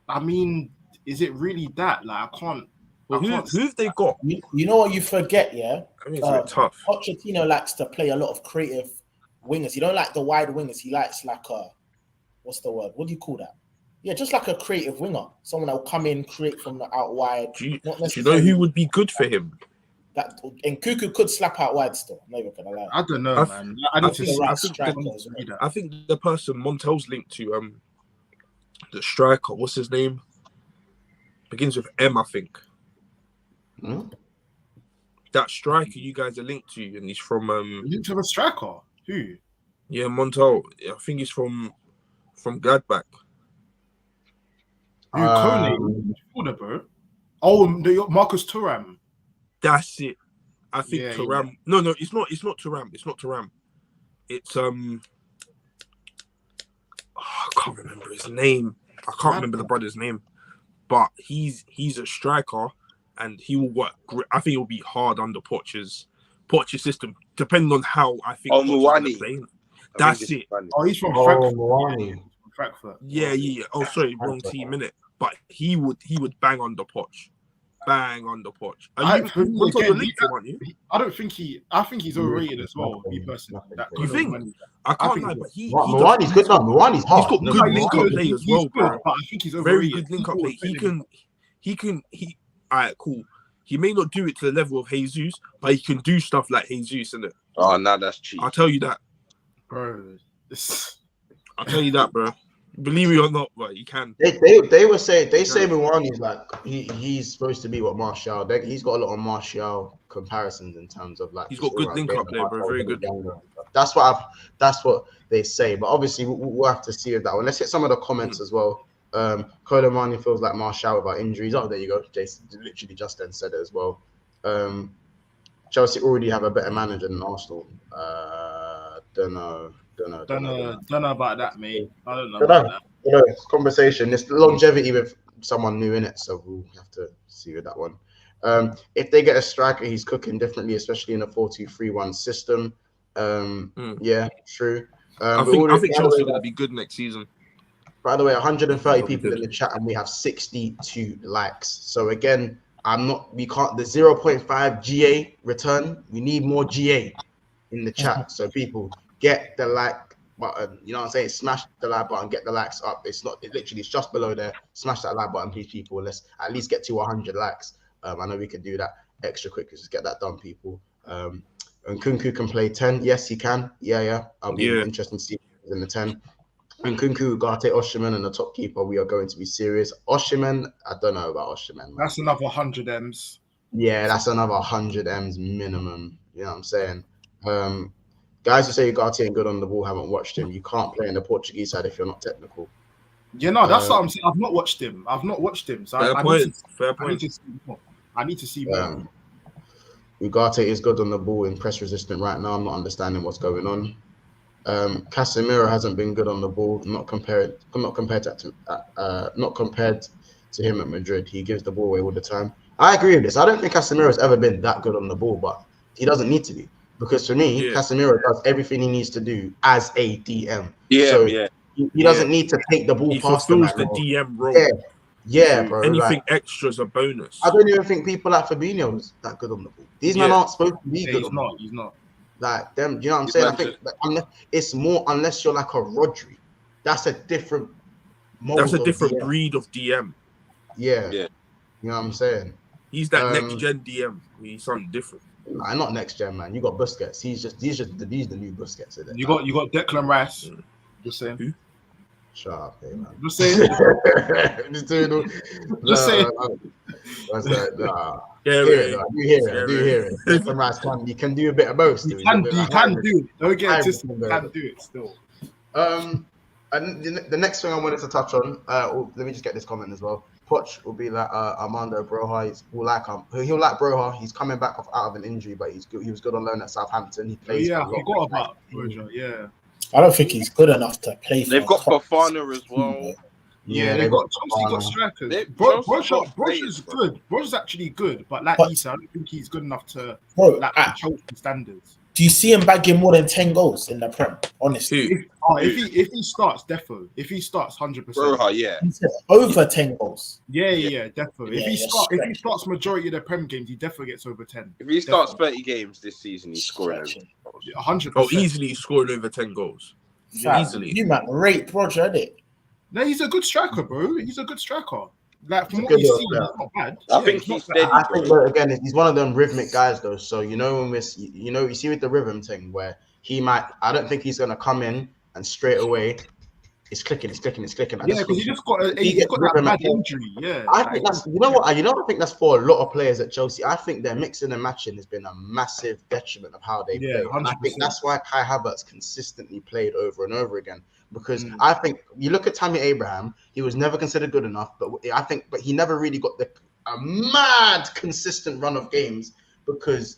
I mean, is it really that? Like, I can't. Who have they got? You know what you forget, yeah? I mean, it's tough. Pochettino likes to play a lot of creative wingers. He don't like the wide wingers. He likes like a, what's the word? What do you call that? Yeah, just like a creative winger. Someone that will come in, create from the out wide. Do you know who would be good for him? And Nkunku could slap out wide still. I'm not even gonna lie. I don't know, man. I think the person Montel's linked to, the striker, what's his name? Begins with M, I think. That striker you guys are linked to, and he's from linked to a striker? Who? Yeah, Montel. I think he's from Gladbach. Kone, bro. Oh, Marcus Thuram. That's it. I think Thuram. Yeah. No, it's not Thuram. It's not Thuram. It's I can't remember his name. I can't remember the brother's name, but he's a striker, and he will work. I think it will be hard under Poch's system, depending on how I think. Muani. That's it. Oh, he's from Frankfurt. Yeah. Oh, sorry, wrong team, innit? But he would bang on the Poch. Bang on the Poch. I think he's overrated as well. Me personally. You think? I can't lie, but Muani's good now. Muani's hard. He's got good link-up play as well, bro. But I think he's Very overrated. good link-up play. He can. Alright, cool. He may not do it to the level of Jesus, but he can do stuff like Jesus, innit? Oh, no, that's cheap. I'll tell you that, bro. I'll tell you that, bro. Believe me or not, but you can. They were saying Mouani's like he's supposed to be what Martial. He's got a lot of Martial comparisons in terms of like he's got good link up there, bro. Very good. That's what they say. But obviously we'll have to see with that one. Let's hit some of the comments as well. Colomani feels like Martial without injuries. Oh, there you go. Jason literally just then said it as well. Chelsea already have a better manager than Arsenal. Don't know about that, mate. I don't know about that. It's conversation. It's longevity with someone new in it, so we'll have to see with that one. If they get a striker, he's cooking differently, especially in a 4-2-3-1 system. Yeah, true. I think Chelsea are going to be good next season. By the way, 130 people in the chat, and we have 62 likes. So again, we can't the 0.5 GA return. We need more GA in the chat. So people get the like button. You know what I'm saying? Smash the like button, get the likes up. It's just below there. Smash that like button, please, people. Let's at least get to 100 likes. I know we can do that extra quick. Just get that done, people. And Nkunku can play 10. Yes, he can. Yeah. I'll be interested to see in the 10. And Nkunku, Ugarte, Osimhen, and the top keeper, we are going to be serious. Osimhen, I don't know about Osimhen. That's another 100 M's. Yeah, that's another 100 M's minimum. You know what I'm saying? Guys who say Ugarte ain't good on the ball haven't watched him. You can't play in the Portuguese side if you're not technical. Yeah, no, that's what I'm saying. I've not watched him. So fair point. I need to see more. Ugarte is good on the ball and press resistant right now. I'm not understanding what's going on. Casemiro hasn't been good on the ball. Not compared to him at Madrid. He gives the ball away all the time. I agree with this. I don't think Casemiro has ever been that good on the ball, but he doesn't need to be, because for me, Casemiro does everything he needs to do as a DM. He doesn't need to take the ball past him. He fulfills the DM role. Yeah, bro. Anything extra is a bonus. I don't even think people like Fabinho is that good on the ball. These men aren't supposed to be good. He's not. Like them, you know what I'm saying? I think it's more unless you're like a Rodri. That's a different breed of DM. Yeah. You know what I'm saying? He's that next gen DM. He's something different. Nah, not next gen, man. You got Busquets. He's the new Busquets. You got Declan Rice. Just saying. Who? Shut up, man. Just saying. Just saying. What's that? Nah. I do hear it. Declan Rice can do a bit of both. You can do it. Don't get it. You can do it still. And the next thing I wanted to touch on, let me just get this comment as well. Poch will be like Armando Broja. He'll like Broja. He's coming back out of an injury, but he was good on loan at Southampton. He plays. I forgot about Broja. Yeah. I don't think he's good enough to play. They've got Fofana as well. Yeah, they've got strikers. Broja's good. Broja's actually good, but Issa, I don't think he's good enough to Chelsea standards. Do you see him bagging more than 10 goals in the Prem? Honestly, if he starts, defo. If he starts, 100%. Broja, he said over 10 goals. Yeah, defo. If he starts majority of the Prem games, he definitely gets over 10. If he starts 30 games this season, he's scoring 100%. Oh, easily scoring over 10 goals. Easily. You man rate Broja, isn't it? No, he's a good striker, bro. He's a good striker. Like from what you see, he's not bad. I think he's steady. I think, but again, he's one of them rhythmic guys, though. So you know when you see with the rhythm thing where he might. I don't think he's gonna come in and straight away. It's clicking. Yeah, because he just got that bad injury. Yeah, I think that's I think that's for a lot of players at Chelsea. I think their mixing and matching has been a massive detriment of how they play. And I think that's why Kai Havertz consistently played over and over again. Because I think you look at Tammy Abraham, he was never considered good enough, but he never really got a mad consistent run of games because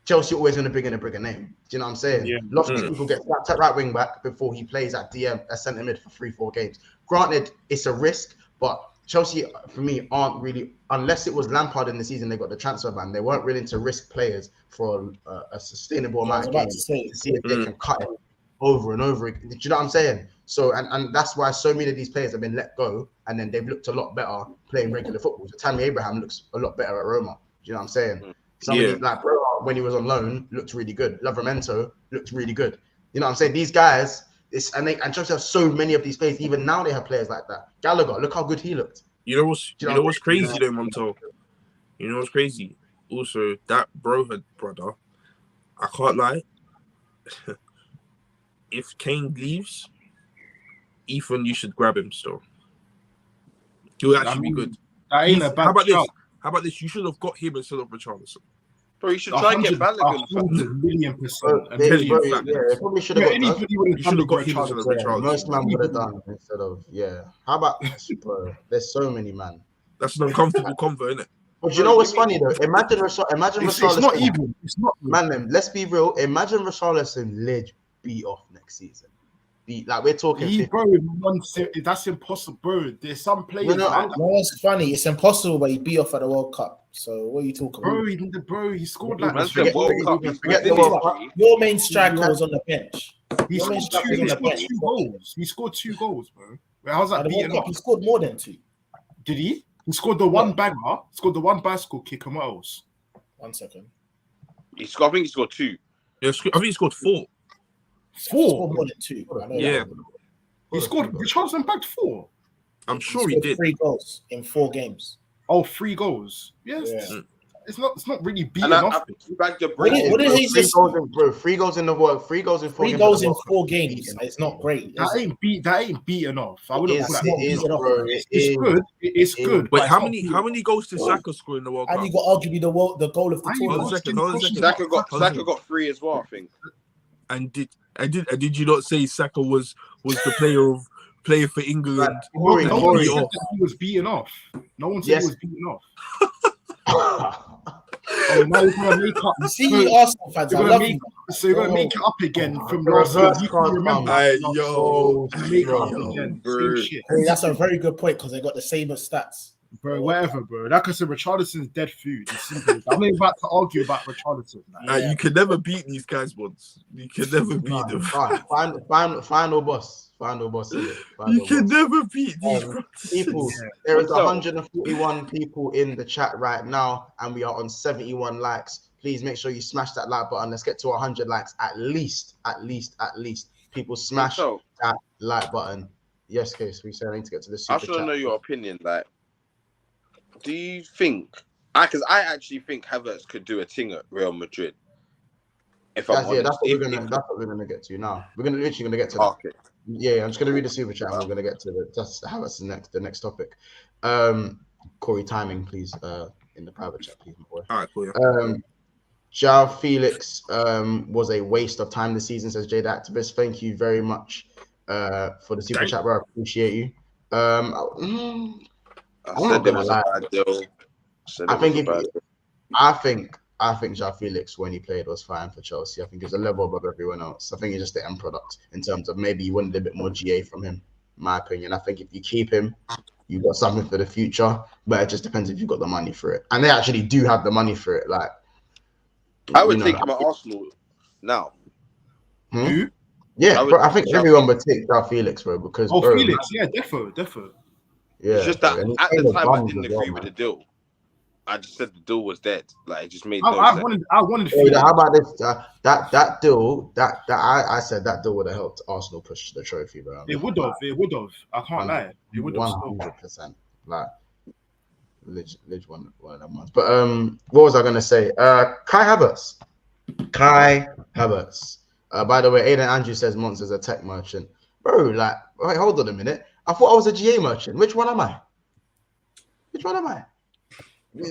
Chelsea always going to bring in a bigger name. Do you know what I'm saying? Yeah. Lots of people get slapped at right wing back before he plays at DM, at centre mid for 3-4 games. Granted, it's a risk, but Chelsea, for me, aren't really, unless it was Lampard in the season, they got the transfer ban. They weren't willing to risk players for a sustainable amount of games to see if they can cut it over and over again. Do you know what I'm saying? So, and that's why so many of these players have been let go, and then they've looked a lot better playing regular football. So Tammy Abraham looks a lot better at Roma. Do you know what I'm saying? Somebody like Bro, when he was on loan, looked really good. Livramento looked really good. You know what I'm saying? These guys, and Chelsea have so many of these players. Even now they have players like that. Gallagher, look how good he looked. You know what's crazy though, Monto? You know what's crazy? Also, that Broja brother, I can't lie. If Kane leaves, Ethan, you should grab him still. He'll actually be good. That ain't a bad How about shout. this? How about this? You should have got him instead of Richarlison. Bro, you should try and get Balogun. 100,000,000%. They probably should have got Anybody would You have should done have got with him instead of Richarlison. Richarlison. most man would have done instead of How about bro? There's so many, man. That's an uncomfortable convo, isn't it? But you know what's funny though? Imagine It's Richarlison. not even. It's not. Man, let's be real. Imagine Richarlison leg beat off next season. Like we're talking. Bro, that's impossible, bro. There's some players. It's funny. It's impossible, but he beat off at the World Cup. So what are you talking about? Bro, he scored like. Your main striker was on the bench. He scored two goals, bro. How's that beating off? He scored more than 2. Did he? He scored the one banger. Scored the one bicycle kick. And what else? 1 second. I think he scored 2. Yeah, I think he scored 4. 4 more than 2. Yeah. He scored. Richarlison bagged 4. I'm sure he did. 3 goals in 4 games. Oh, 3 goals. Yes. Yeah. It's not really beating off. What did he just? 3 goals in the world. 3 goals in 4 games. 3 goals in 4 games. It's not great. That ain't beaten off. I wouldn't call that. It's good. It's good. Wait, how many goals did Saka score in the World Cup? And you got arguably the goal of the tournament. Saka got 3 as well, I think. And did you not say Saka was the player for England? No one said that he was beaten off. No one said he was beaten off. Oh, now you're gonna make up. You see, you Arsenal fans, you're gonna make it up again from last year. You can remember. Make it up again. Same shit. That's a very good point because they got the same stats. Bro, whatever, bro. Like I said, Richarlison's dead food. I'm not about to argue about Richarlison. You can never beat these guys once. You can never beat them. Final boss. You can never beat these people. There is 141 people in the chat right now, and we are on 71 likes. Please make sure you smash that like button. Let's get to 100 likes at least. People smash that like button. Yes, Case. We said I need to get to the super I should know your opinion. Like, do you think? Because I actually think Havertz could do a thing at Real Madrid. That's what we're gonna get to now. We're literally gonna get to that. Okay. Yeah, I'm just gonna read the super chat and we're gonna get to Havertz the next topic. Corey, timing, please, in the private chat, please, my boy. All right, cool. João Felix was a waste of time this season, says Jade Activist. Thank you very much for the super chat, bro. I appreciate you. I'm not gonna lie. I think João Felix, when he played, was fine for Chelsea. I think he's a level above everyone else. I think he's just the end product in terms of maybe you wanted a bit more GA from him, in my opinion. I think if you keep him, you've got something for the future, but it just depends if you've got the money for it. And they actually do have the money for it. Like, I would take him at Arsenal now. Yeah, I think everyone would take João Felix, bro, because Felix, yeah, defo. Yeah, it's just that at the time I didn't agree with the deal. I just said the deal was dead. Like, it just made no sense. I wanted. How about this? That deal? I said that deal would have helped Arsenal push the trophy, bro. It would have. I can't lie. It would have. 100%. Like, Lidge one of them ones. But what was I gonna say? Kai Havertz. By the way, Aiden Andrew says Monster's a tech merchant, bro. Like, wait, hold on a minute. I thought I was a GA merchant. Which one am I?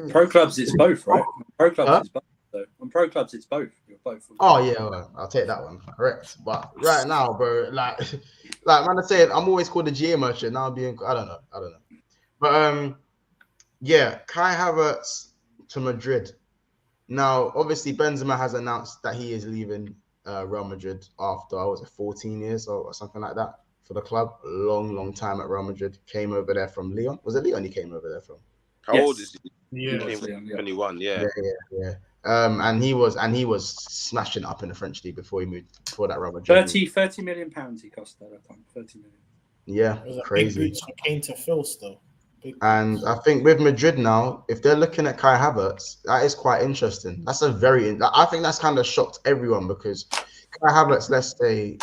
Pro clubs, it's both, right? Pro clubs, it's both. So on pro clubs, it's both. You're both. Oh yeah, well, I'll take that one. Correct. But right now, bro, like man, I said I'm always called a GA merchant. Now I'm being, I don't know. But yeah, Kai Havertz to Madrid. Now, obviously, Benzema has announced that he is leaving Real Madrid after 14 years or something like that for the club. Long time at Real Madrid. Came over there from Lyon. Was it Lyon he came over there from? How old is he? Yeah, 21. Yeah. And he was smashing it up in the French league before that Real Madrid. 30 million pounds he cost at that time. 30 million. Yeah, crazy. Came to Phil still. And I think with Madrid now, if they're looking at Kai Havertz, that is quite interesting. I think that's kind of shocked everyone because Kai Havertz, let's say,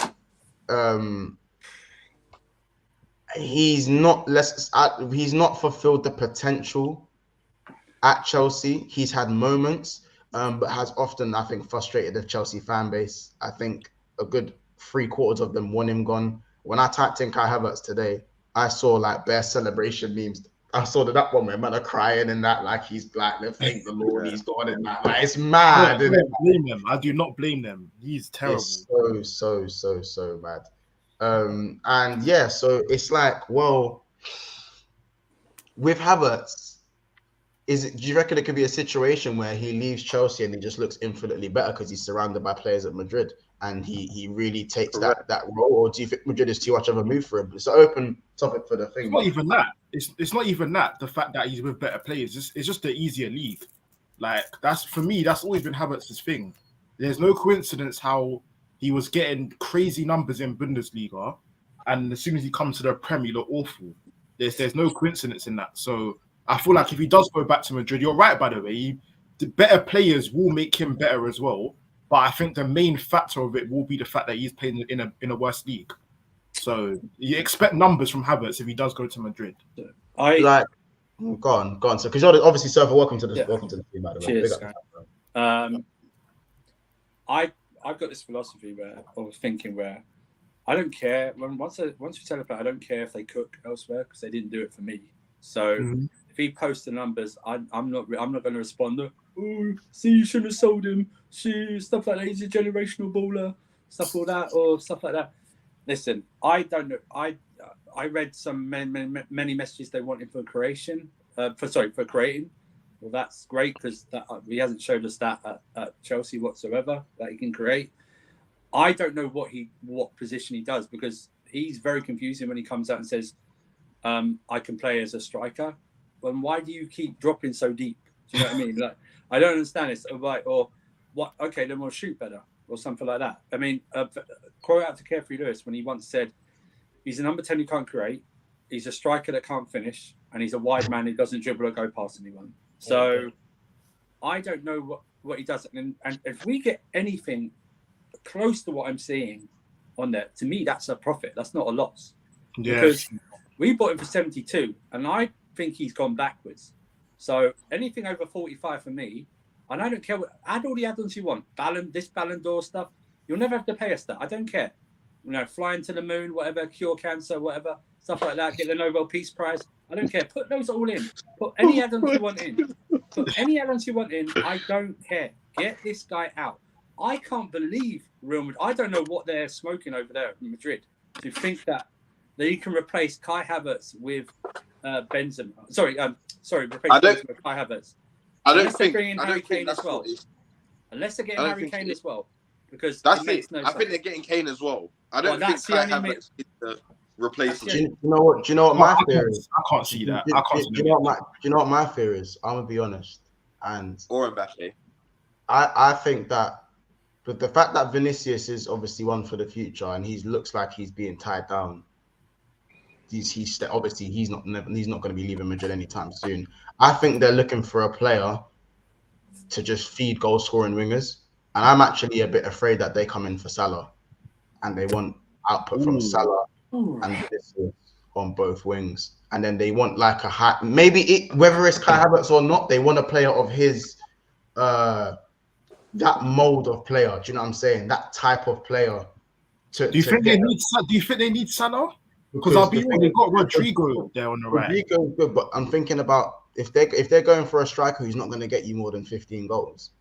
he's not fulfilled the potential at Chelsea. He's had moments, but has often, I think, frustrated the Chelsea fan base. I think a good 3/4 of them want him gone. when I typed in Kai Havertz today, I saw like bare celebration memes. I saw that one where man are crying and that, like he's like, thank the Lord, he's gone and that. Like it's mad. I don't blame them. I do not blame them. He's terrible. It's so mad. And yeah, so it's like, well, with Havertz, do you reckon it could be a situation where he leaves Chelsea and he just looks infinitely better because he's surrounded by players at Madrid and he really takes that role? Or do you think Madrid is too much of a move for him? It's an open topic for the thing. It's not even that. It's not even that. The fact that he's with better players, it's just the easier league. Like that's for me. That's always been Havertz's thing. There's no coincidence how he was getting crazy numbers in Bundesliga, and as soon as he comes to the Prem, he look awful. There's no coincidence in that. So I feel like if he does go back to Madrid, you're right. By the way, the better players will make him better as well. But I think the main factor of it will be the fact that he's playing in a worse league. So you expect numbers from Havertz if he does go to Madrid. Go on. So because you're obviously Surfer, welcome to the team, by the way. Cheers. I've got this philosophy of thinking where I don't care once we tell a player, I don't care if they cook elsewhere because they didn't do it for me. So if he posts the numbers, I'm not going to respond to, oh, see, you shouldn't have sold him, see, stuff like that. He's a generational baller, stuff like that. Listen, I don't know. I read some many messages they want him for creating. Well, that's great because he hasn't showed us that at Chelsea whatsoever that he can create. I don't know what position he does because he's very confusing when he comes out and says, I can play as a striker. Well, why do you keep dropping so deep? Do you know what I mean? Like, I don't understand it. So, right, or what? Okay, then we'll shoot better or something like that. I mean, quote out to Carefree Lewis when he once said, he's a number 10 who can't create, he's a striker that can't finish, and he's a wide man who doesn't dribble or go past anyone. So I don't know what he does. And if we get anything close to what I'm seeing on there, to me, that's a profit. That's not a loss. Yeah. Because we bought him for 72, and I think he's gone backwards. So anything over 45 for me, and I don't care add all the add-ons you want. Ballon d'Or stuff. You'll never have to pay us that. I don't care. Flying to the moon, whatever, cure cancer, whatever, stuff like that, get the Nobel Peace Prize. I don't care. Put those all in. Put any add-ons you want in. I don't care. Get this guy out. I can't believe Real Madrid. I don't know what they're smoking over there in Madrid to think that they can replace Kai Havertz with Benzema. Sorry, replace Benzema with Kai Havertz. Unless they're bringing Harry Kane as well. Unless they're getting Harry Kane as well. Because that's it. I think they're getting Kane as well. I don't think Kai Havertz is the replacement. Do you know what my fear is? I can't see that. Do you know what my fear is? I'm gonna be honest. Or Mbappe. I think that, but the fact that Vinicius is obviously one for the future, and he looks like he's being tied down. He's obviously he's not going to be leaving Madrid anytime soon. I think they're looking for a player to just feed goal scoring wingers, and I'm actually a bit afraid that they come in for Salah, and they want output from Salah and Vinicius on both wings, and then they want like a high, whether it's Kai Havertz or not, they want a player of his that mold of player. Do you know what I'm saying? That type of player. Do you think they need Salah? Because I'll be honest, they've got Rodrigo there on the right. Rodrigo's good, but I'm thinking about if they're going for a striker who's not going to get you more than 15 goals,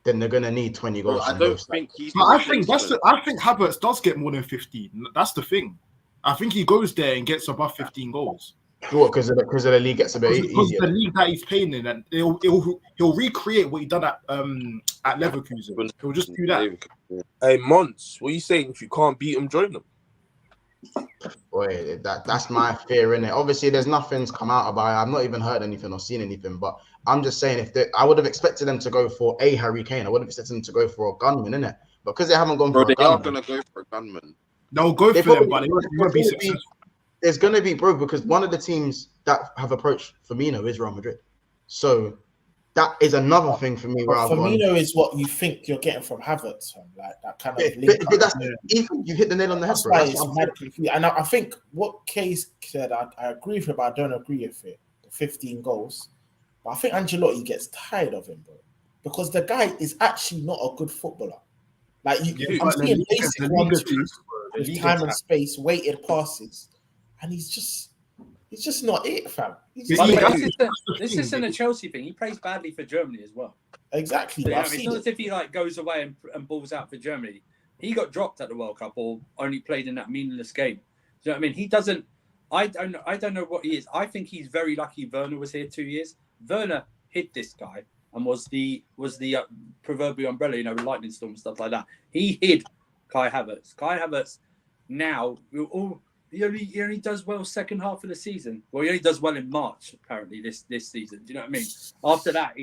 then they're going to need 20 goals. I don't think he's. I think Havertz does get more than 15. That's the thing. I think he goes there and gets above 15 goals. What? Because the league gets a bit easier. Because the league that he's playing in, and he'll recreate what he done at Leverkusen. He'll just do that. Hey, Mons, what are you saying? If you can't beat him, join them. Boy, that's my fear in it. Obviously, there's nothing's come out about it. I've not even heard anything or seen anything. But I'm just saying, I would have expected them to go for a Harry Kane. I would have expected them to go for a gunman, innit? Because they haven't gone for a gunman. They are going to go for a gunman. They'll go for them, but they won't be successful. It's going to be, bro, because one of the teams that have approached Firmino is Real Madrid. So that is another thing for me. Firmino is what you think you're getting from Havertz, like that kind of link. Ethan, you hit the nail on the head, bro. And I think what Case said, I agree with it, but I don't agree with it. The 15 goals. But I think Ancelotti gets tired of him, bro. Because the guy is actually not a good footballer. Like, I'm seeing basic ones. with time and space, weighted passes, and he's just not it, fam. This isn't a Chelsea thing. He plays badly for Germany as well. Exactly. So, it's not as if he like goes away and balls out for Germany. He got dropped at the World Cup or only played in that meaningless game. Do you know what I mean? He doesn't. I don't know what he is. I think he's very lucky. Werner was here 2 years. Werner hid this guy and was the proverbial umbrella, lightning storm and stuff like that. He hid Kai Havertz. Kai Havertz now he only does well second half of the season. Well, he only does well in March apparently this season. Do you know what I mean? After that,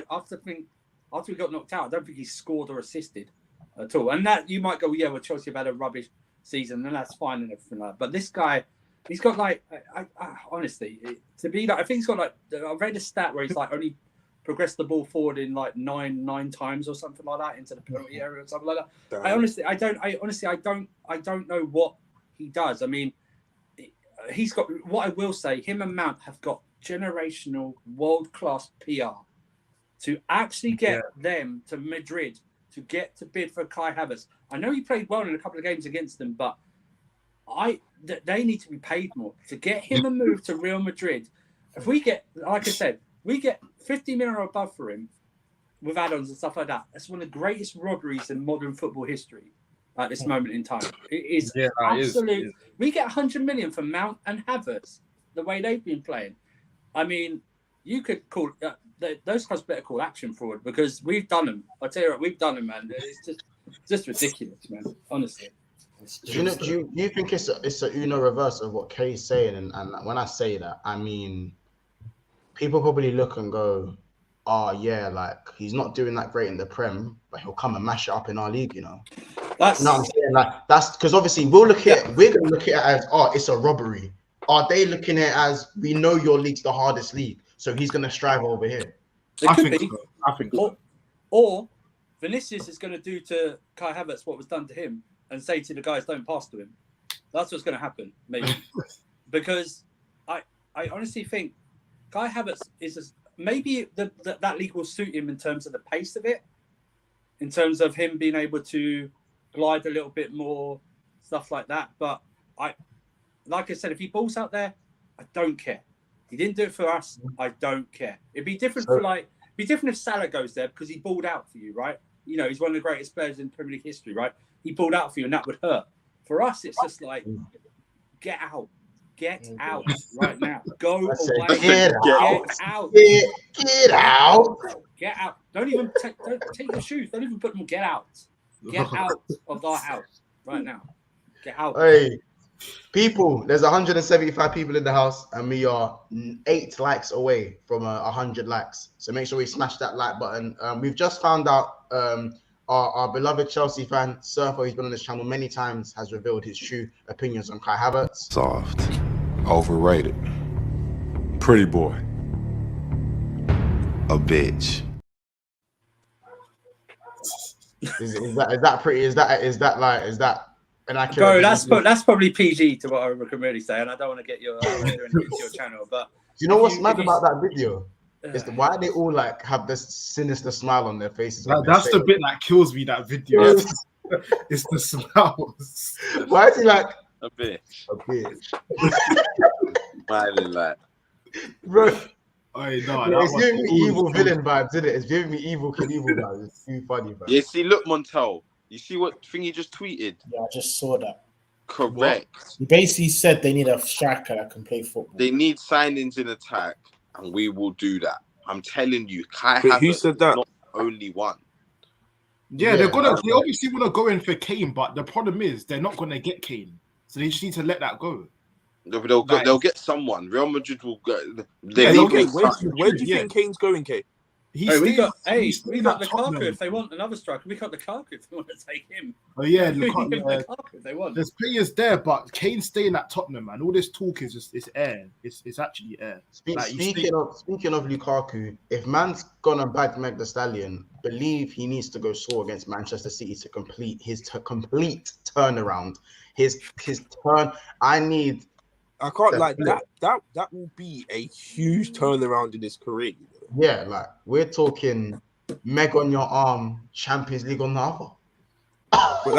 after he got knocked out, I don't think he scored or assisted at all. And that you might go, yeah, well, Chelsea have had a rubbish season, and that's fine and everything like that. But this guy, he's got like, honestly, to be like, I think he's got like, I read a stat where he's like only progressed the ball forward in like nine times or something like that into the penalty area or something like that. I don't know what he does. I mean, he's got, what I will say, him and Mount have got generational world-class PR to actually get them to Madrid to get to bid for Kai Havertz. I know he played well in a couple of games against them, but they need to be paid more to get him a move to Real Madrid. If we get, like I said, we get 50 million or above for him with add-ons and stuff like that. That's one of the greatest robberies in modern football history at this moment in time. It is absolute. We get 100 million for Mount and Havertz the way they've been playing. I mean, you could call those guys better call action forward because we've done them. I tell you what, we've done them, man. It's just ridiculous, man. Honestly. Do you think it's a Uno reverse of what Kay's saying? And when I say that, I mean, people probably look and go, "Oh yeah, like he's not doing that great in the Prem, but he'll come and mash it up in our league," That's what I'm saying. Like that's because obviously we're gonna look at it as, oh, it's a robbery. Are they looking at it as, we know your league's the hardest league, so he's gonna strive over here? I think so. Or Vinicius is going to do to Kai Havertz what was done to him and say to the guys, don't pass to him. That's what's going to happen, maybe. Because I honestly think Kai Havertz is maybe that league will suit him in terms of the pace of it, in terms of him being able to glide a little bit more, stuff like that. But like I said, if he balls out there, I don't care. He didn't do it for us. I don't care. It'd be different if Salah goes there because he balled out for you, right? He's one of the greatest players in Premier League history, right? He balled out for you, and that would hurt. For us, it's just like, get out right now. Go away. Get out. Get out. Get out. Don't even take your shoes. Don't even put them. Get out. Get out of our house right now. Get out. Hey. People, there's 175 people in the house, and we are 8 likes away from 100 likes. So make sure we smash that like button. We've just found out our beloved Chelsea fan, Surfer, who's been on this channel many times, has revealed his true opinions on Kai Havertz. Soft, overrated, pretty boy, a bitch. Is that pretty? Is that? Bro, that's probably PG to what I can really say, and I don't want to get your channel. But do you know what's mad about that video? Is why they all like have this sinister smile on their faces. That's the bit that kills me. That video, it's the smiles. Why is he like a bitch? A bitch. Smiling like, bro. It's giving me evil villain vibes, isn't it? It's giving me evil Knievel vibes. It's too funny, bro. Yeah, see, look, Montel. You see what thing he just tweeted? Yeah, I just saw that. Correct. He basically said they need a striker that can play football. They need signings in attack, and we will do that. I'm telling you, who said that? Not only one. Yeah, they obviously want to go in for Kane, but the problem is they're not going to get Kane, so they just need to let that go. They'll get someone. Real Madrid will go. Where do you think Kane's going, Kate? We got Lukaku if they want another striker. We got Lukaku if they want to take him. Oh yeah, Lukaku if they want. There's players there, but Kane's staying at Tottenham, man. All this talk is just air. It's actually air. Speaking of Lukaku, if man's gonna bag Meg the Stallion, believe he needs to go score against Manchester City to complete his complete turnaround. His turn. I can't like that will be a huge turnaround in his career. Yeah, like we're talking Meg on your arm, Champions League on the other. But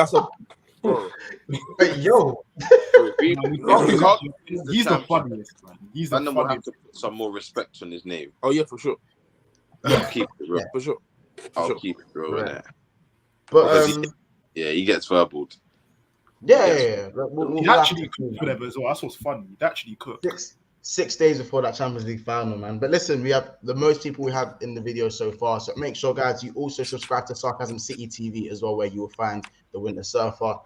bro. But yo, He's the funniest, man. He's the will have funniest. to put some more respect on his name. Oh yeah, for sure. I'll keep it real. For sure. I'll keep it real in Right. there. but He gets verbaled. yeah. He actually cooked for them as well. That's what's funny. He actually cooked. 6 days before that Champions League final, man. But listen, we have the most people we have in the video so far. So make sure, guys, you also subscribe to Sarcasm City TV as well, where you will find the Winter Surfer.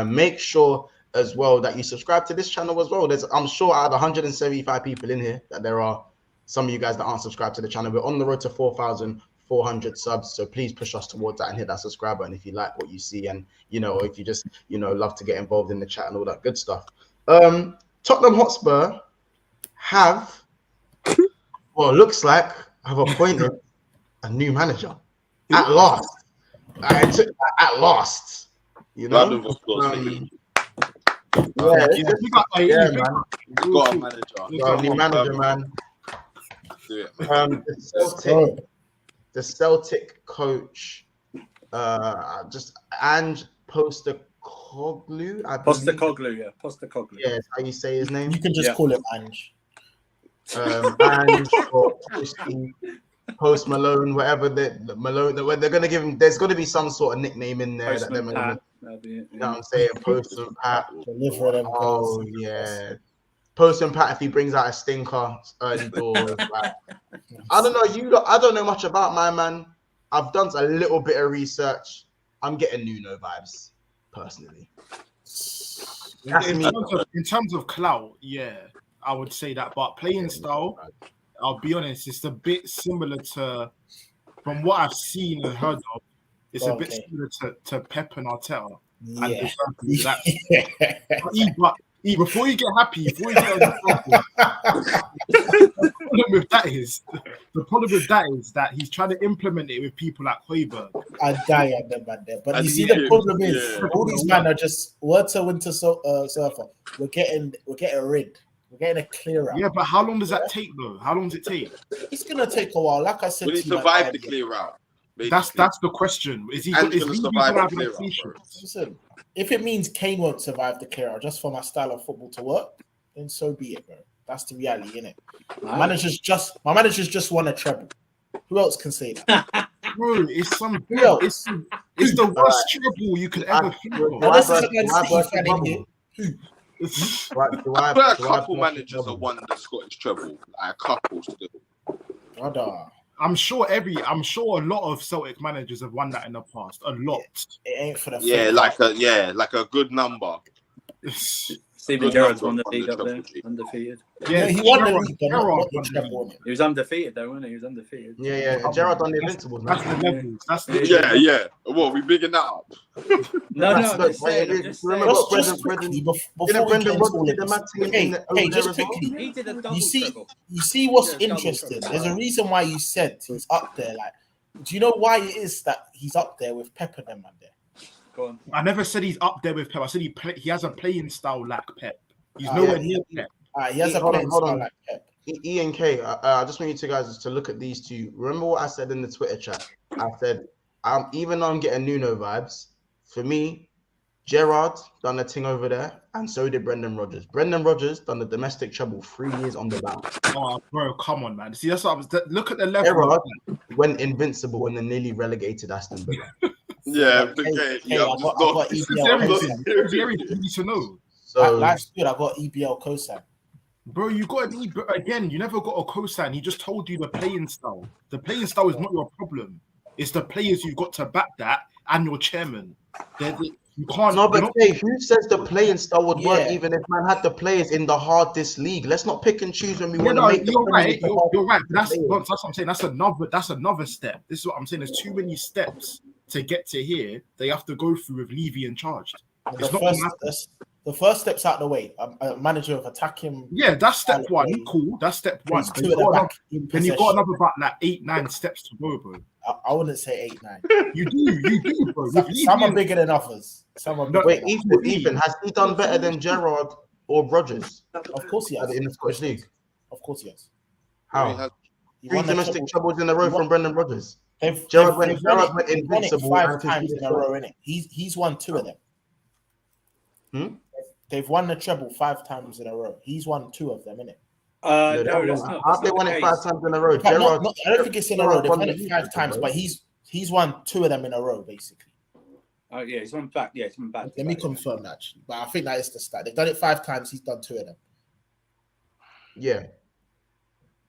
Make sure as well that you subscribe to this channel as well. I'm sure out of 175 people in here that there are some of you guys that aren't subscribed to the channel. We're on the road to 4,400 subs, so please push us towards that and hit that subscribe button if you like what you see, and or if you just love to get involved in the chat and all that good stuff. Tottenham Hotspur have looks like have appointed a new manager at last. At last, Man. man. Got a manager. Got a new manager, man. Do it, man. The Celtic coach, just Ange Postecoglou. Postecoglou, yeah. Postecoglou. Yeah, that's how you say his name. You can just call him Ange. Ange or Post Malone, whatever the Malone. They're gonna give him. There's gonna be some sort of nickname in there Postman that Pat. you know what I'm saying. Postman Pat. Deliver them. Oh yeah. Postman Pat, if he brings out a stinker early doors, like, I don't know. I don't know much about my man. I've done a little bit of research. I'm getting Nuno vibes, personally. In terms of clout, yeah, I would say that. But playing style, I'll be honest, it's a bit similar to, from what I've seen and heard of, it's a bit similar to Pep and Arteta. Yeah. But before you get happy, before you get the problem with that is that he's trying to implement it with people like Højbjerg. I die on them, man. But you see, the problem is all these men are just words to Winter Surfer. We're getting rid. We're getting a clear out. Yeah, but how long does that take, though? How long does it take? It's gonna take a while. Like I said, Will he survive the clear out? That's the question. Is he going to survive the clear out? Listen, if it means Kane won't survive the clear out just for my style of football to work, then so be it, bro. That's the reality, innit? My managers just won a treble. Who else can say that? Bro, it's the worst treble you could ever think of. Now, this is a Man City fan in here. A couple managers have won the Scottish treble. Like a couple still. Brother. I'm sure a lot of Celtic managers have won that in the past. A lot. It ain't for the like a good number. Steven Gerrard's won the league up there, undefeated. Yeah, he won the league, but not the treble. He was undefeated though, wasn't he? He was undefeated. Yeah. Gerrard on the Invincibles. That's the levels. That's the yeah. What, we bigging that up? No, I'm just saying. Just quickly, before we get into all of this. Hey, just quickly. He did a double treble. You see what's interesting? There's a reason why you said he's up there. Like, do you know why it is that he's up there with Pep and them, man? There. Go on. I never said he's up there with Pep. I said he has a playing style like Pep. He's nowhere near Pep. He has a playing style like Pep. Ian K, I just want you guys to look at these two. Remember what I said in the Twitter chat? I said, even though I'm getting Nuno vibes, for me, Gerrard done a thing over there, and so did Brendan Rodgers. Brendan Rodgers done the domestic treble 3 years on the bounce. Oh, bro, come on, man. See, that's what I was. Look at the level. Gerrard went invincible and then nearly relegated Aston Villa. I got EBL. Very easy to know. So life's good. I got EBL cosign. Bro, you got an again. You never got a cosign. He just told you the playing style. The playing style is not your problem. It's the players you've got to back that and your chairman. You can't. No, but hey, who says the playing style would work even if man had the players in the hardest league? Let's not pick and choose when we want to make the. You're right. That's what I'm saying. That's another step. This is what I'm saying. There's too many steps to get to here. They have to go through with Levy in charge. The first step's out the way. A manager of attacking. Yeah, that's step one. Cool. That's step one. Then you've got another about like 8-9 steps to go, bro. I wouldn't say 8-9. You do, bro. Some are bigger than others. Wait, Ethan, has he done better than Gerrard or Rodgers? Of course he has. In the Scottish League? Of course he has. How? 3 domestic troubles in a row from Brendan Rodgers. Gerrard went invincible 5 times in a row, innit? He's won 2 of them. They've won the treble 5 times in a row. He's won 2 of them, innit? No, that's not. Have they won it 5 times in a row? Gerrard, I don't think it's in a row. They've won it 5 times, bro. but he's won 2 of them in a row, basically. Oh yeah, he's won back. Yeah, he's won back. Let me confirm that, actually. But I think that is the stat. They've done it 5 times. He's done 2 of them. Yeah.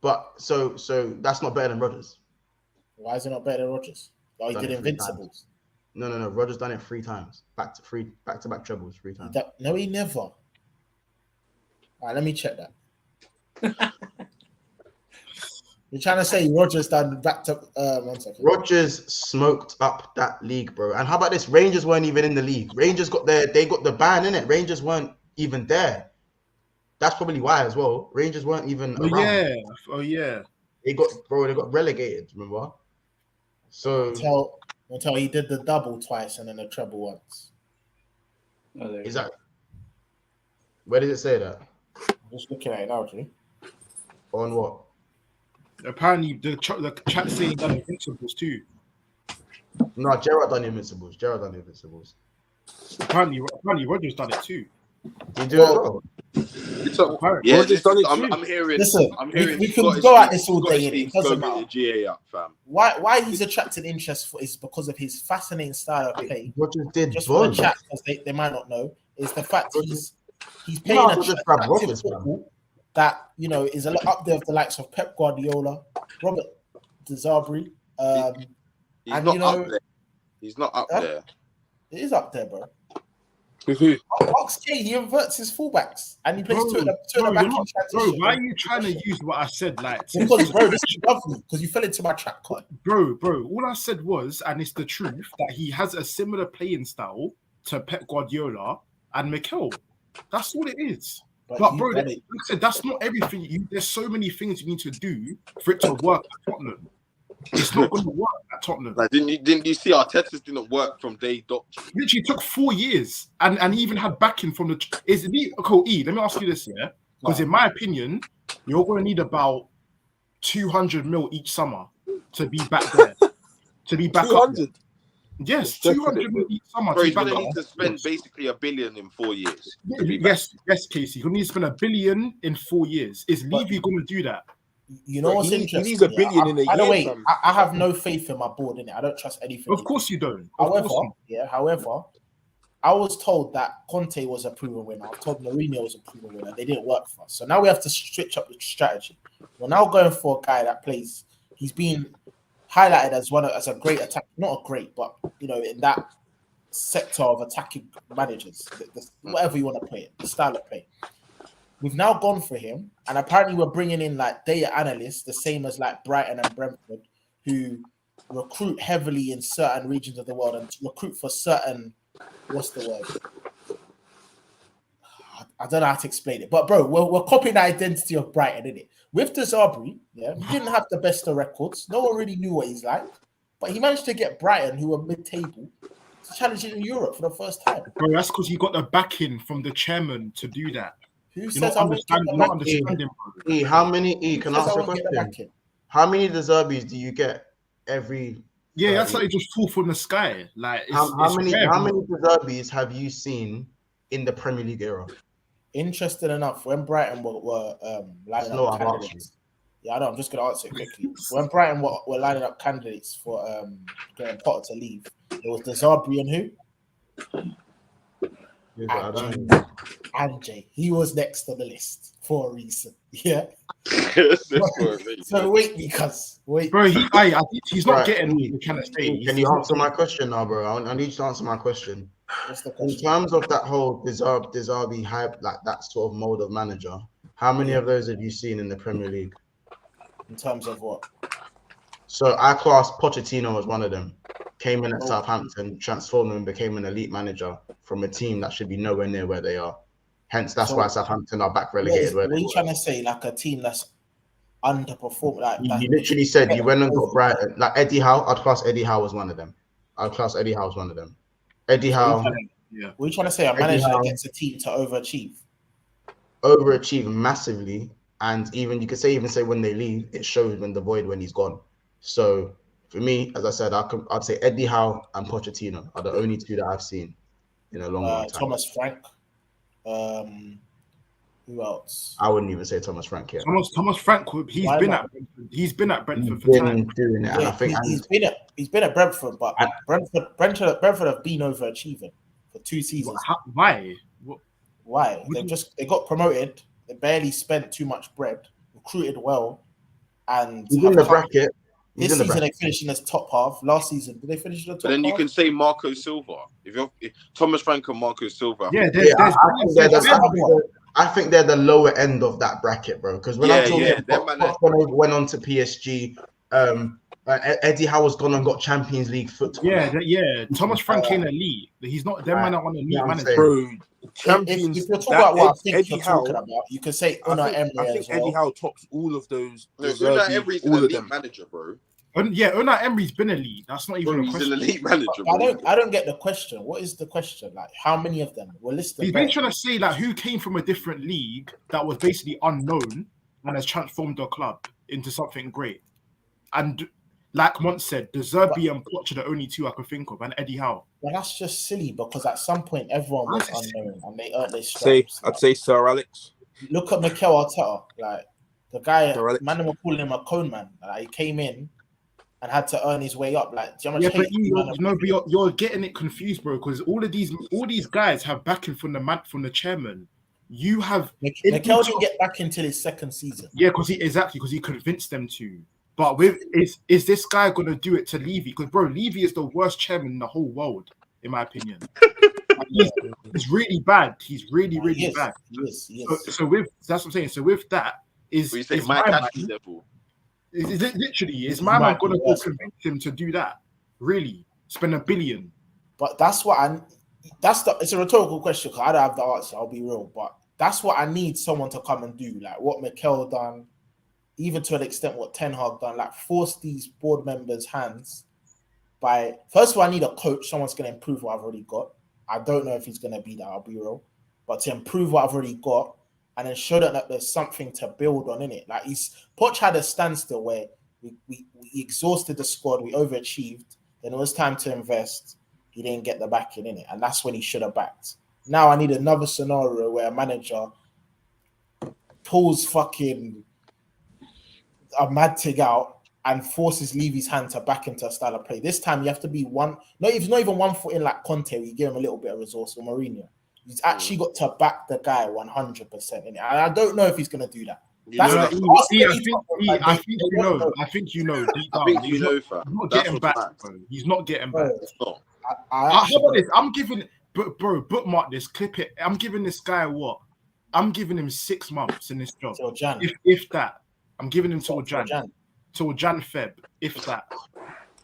But so that's not better than Rodgers. Why is it not better than Rodgers? Oh, he Done did it 3 Invincibles. No. Rodgers done it 3 times. Back to back trebles 3 times. No, he never. All right, let me check that. You're trying to say Rodgers done back to 1 second. Rodgers smoked up that league, bro. And how about this? Rangers weren't even in the league. Rangers got the ban in it. Rangers weren't even there. That's probably why as well. Rangers weren't even around. Oh yeah. They got relegated, remember? So Until he did the double twice and then the treble once. Oh, is that where does it say that? I'm just looking at it now, G. On what? Apparently the chat saying done Invincibles too. No, Gerrard done Invincibles. Apparently Rodgers done it too. You do it well. Yeah, Rodgers done it too. I'm hearing. Listen, I'm hearing. we can go at this all day. It doesn't Go matter. get the GA up, fam. Why he's attracted interest for is because of his fascinating style of play. Rodgers did Just for the bond. chat, because they might not know, is the fact he's playing No, a Rodgers grab attractive Rodgers, football that is a lot up there with the likes of Pep Guardiola, Robert De Zerbi. He's and, not up there. He's not up there. It is up there, bro. With who? Ox K, he inverts his fullbacks and he plays two of the back in transition. Bro, why are you trying to use what I said? Like, because bro, this is lovely because you fell into my trap card. Bro, all I said was, and it's the truth, that he has a similar playing style to Pep Guardiola and Mikel. That's all it is. But bro, like I said, that's not everything. There's so many things you need to do for it to work at Tottenham. It's not going to work at Tottenham. Like, didn't you see Arteta's didn't work from day dot? Literally took 4 years, and he even had backing from the. Is it E? Let me ask you this, yeah? Because in my opinion, you're going to need about 200 mil each summer to be back there, to be back 200. up. Yes, 200 mil each summer. Bro, to he's be back going to up. need to spend basically $1 billion in 4 years. Yes, Casey. You're going to need to spend $1 billion in 4 years. Is Levy going to do that? You know what's interesting? He needs $1 billion in a year. By the way, I have no faith in my board in it. I don't trust anything. Of course you don't. However, I was told that Conte was a proven winner. I was told Mourinho was a proven winner. They didn't work for us. So now we have to switch up the strategy. We're now going for a guy that plays. He's been highlighted as a great attack, not a great, but in that sector of attacking managers, whatever you want to play it, the style of play. We've now gone for him, and apparently we're bringing in like data analysts, the same as like Brighton and Brentford, who recruit heavily in certain regions of the world and recruit for certain, what's the word? I don't know how to explain it, but bro, we're copying the identity of Brighton, innit? With De Zerbi, he didn't have the best of records. No one really knew what he's like, but he managed to get Brighton, who were mid-table, to challenge in Europe for the first time. Bro, that's because he got the backing from the chairman to do that. Who says I won't get the backing? How many? Can I ask a question? How many De Zerbis do you get every? Yeah, that's like it just fall from the sky. Like how many De Zerbis have you seen in the Premier League era? Interesting enough, when Brighton were lining up candidates. Yeah, I know. I'm just going to answer it quickly. When Brighton were lining up candidates for getting Potter to leave, it was De Zerbi and who? Anjay. He was next on the list for a reason. Yeah. So wait, bro, he's not getting the kind of stage. Can you answer my question now, bro? I need you to answer my question. In terms of that whole De Zerbi hype, like that sort of mode of manager, how many of those have you seen in the Premier League? In terms of what? So I class Pochettino as one of them. Came in at Southampton, transformed and became an elite manager from a team that should be nowhere near where they are. Hence, that's why Southampton are back relegated. What are you trying to say? Like a team that's underperformed? Like you literally said you went and got Brighton. Like Eddie Howe, I'd class Eddie Howe as one of them. Eddie Howe. What are you trying to say? A manager that gets a team to overachieve? Overachieve massively, and you could say when they leave, it shows when he's gone. So for me, as I said, I'd say Eddie Howe and Pochettino are the only two that I've seen in a long time. Thomas Frank. Who else? I wouldn't even say Thomas Frank yet. Thomas Frank. He's Why been not? at Brentford. He's been at Brentford He's for time. been doing it, and I think he's been at Brentford, but Brentford have been overachieving for 2 seasons. Why? Why? They got promoted. They barely spent too much bread, recruited well, and he's in the bracket. This season they finished in the top half. Last season, did they finish in the top half? But then you can say Marco Silva. If Thomas Frank and Marco Silva. Yeah, I think they're the lower end of that bracket, bro. Because when I'm talking, went on to PSG. Eddie Howe's gone and got Champions League football. Yeah. Thomas Frank ain't elite. He's not. Them man on elite manager. Bro, Champions. If you're talking about what I think you're talking about, you can say Unai Emery. I think Eddie Howe tops all of those. Unai Emery's an elite manager, bro. Unai Emery's been elite. That's not even a question. He's an elite manager. I don't get the question. What is the question? Like, how many of them were listed? He's been trying to say like who came from a different league that was basically unknown and has transformed the club into something great. And like Mont said, De Zerbi and Poch are the only 2 I can think of, and Eddie Howe. Well, that's just silly because at some point everyone was unknown and they earned their stripes. I'd say Sir Alex. Look at Mikel Arteta, like the guy. Man, were calling him a cone man. Like, he came in and had to earn his way up. Like, but you're getting it confused, bro. Because all these guys have backing from the chairman. You have Mikel didn't get back until his 2nd season. Yeah, because he convinced them to. But is this guy gonna do it to Levy? Because bro, Levy is the worst chairman in the whole world, in my opinion. He's really bad. He's really bad. Yes. So with that's what I'm saying. So with that is my man, level. Is my man gonna go convince him to do that? Really? Spend $1 billion? But it's a rhetorical question because I don't have the answer. I'll be real, but that's what I need someone to come and do, like what Mikel done. Even to an extent, what Ten Hag done, like force these board members' hands by. First of all, I need a coach. Someone's going to improve what I've already got. I don't know if he's going to be that. I'll be real, but to improve what I've already got and then show that there's something to build on in it. Like Poch had a standstill where we exhausted the squad, we overachieved. Then it was time to invest. He didn't get the backing in it, and that's when he should have backed. Now I need another scenario where a manager pulls fucking a mad tig out and forces Levy's hand to back into a style of play. This time you have to be not even 1 foot in like Conte, where you give him a little bit of resource, or Mourinho. He's actually got to back the guy 100% in it. And I don't know if he's going to do that. I think you know. Fam. He's not getting back, bro. He's not getting back. How about this? I'm giving, bro, bookmark this, clip it. I'm giving this guy what? I'm giving him 6 months in this job. Till Jan. If that. I'm giving him till Jan. Till Jan, Feb, if that.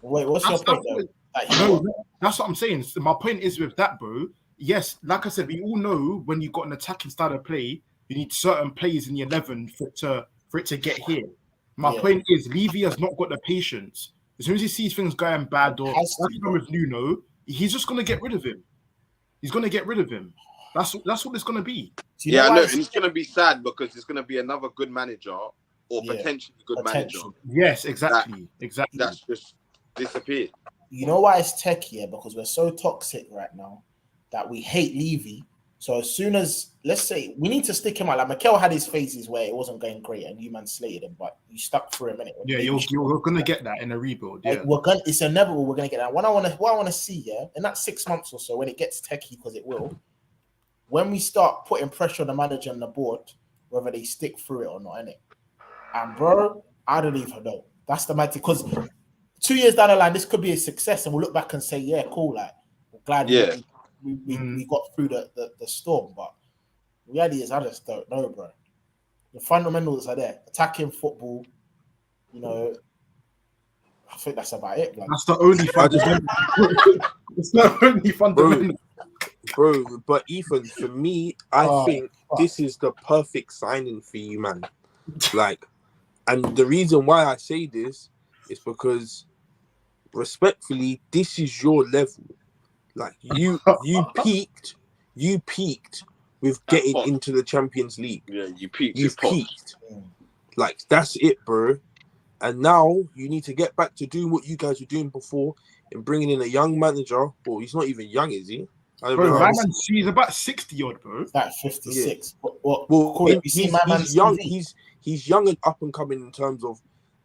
Wait, what's your point though? No, that's what I'm saying. So my point is with that, bro. Yes, like I said, we all know when you've got an attacking style of play, you need certain players in the 11 for it to get here. My point is, Levy has not got the patience. As soon as he sees things going bad or with Nuno, he's just gonna get rid of him. He's gonna get rid of him. That's what it's gonna be. Yeah, I know. It's gonna be sad because it's gonna be another good manager or potentially good manager. Yes, exactly. Exactly. That's just disappeared. You know why it's tech here? Because we're so toxic right now that we hate Levy. So as soon as, let's say, we need to stick him out. Like Mikel had his phases where it wasn't going great and you man slated him, but you stuck for a minute. Yeah, you're gonna get that in a rebuild. Yeah, it's inevitable. We're gonna get that. What I want to see, in that 6 months or so, when it gets techie, because it will, when we start putting pressure on the manager and the board, whether they stick through it or not, innit? And bro, I don't even know. That's the matter. Because 2 years down the line, this could be a success, and we'll look back and say, yeah, cool. Like, we're glad we got through the storm. But the reality is, I just don't know, bro. The fundamentals are there. Attacking football, I think that's about it. Like. That's the only fundamental. It's the only fundamental. Bro, but Ethan, for me, I think this is the perfect signing for you, man. Like, and the reason why I say this is because, respectfully, this is your level. Like, you peaked with getting into the Champions League. Yeah, you peaked. You peaked. Like, that's it, bro. And now you need to get back to doing what you guys were doing before and bringing in a young manager. Well, he's not even young, is he? Bro, my man, she's about 60 odd, bro. Like 56. Yeah. Well, he's young. He's young and up and coming in terms of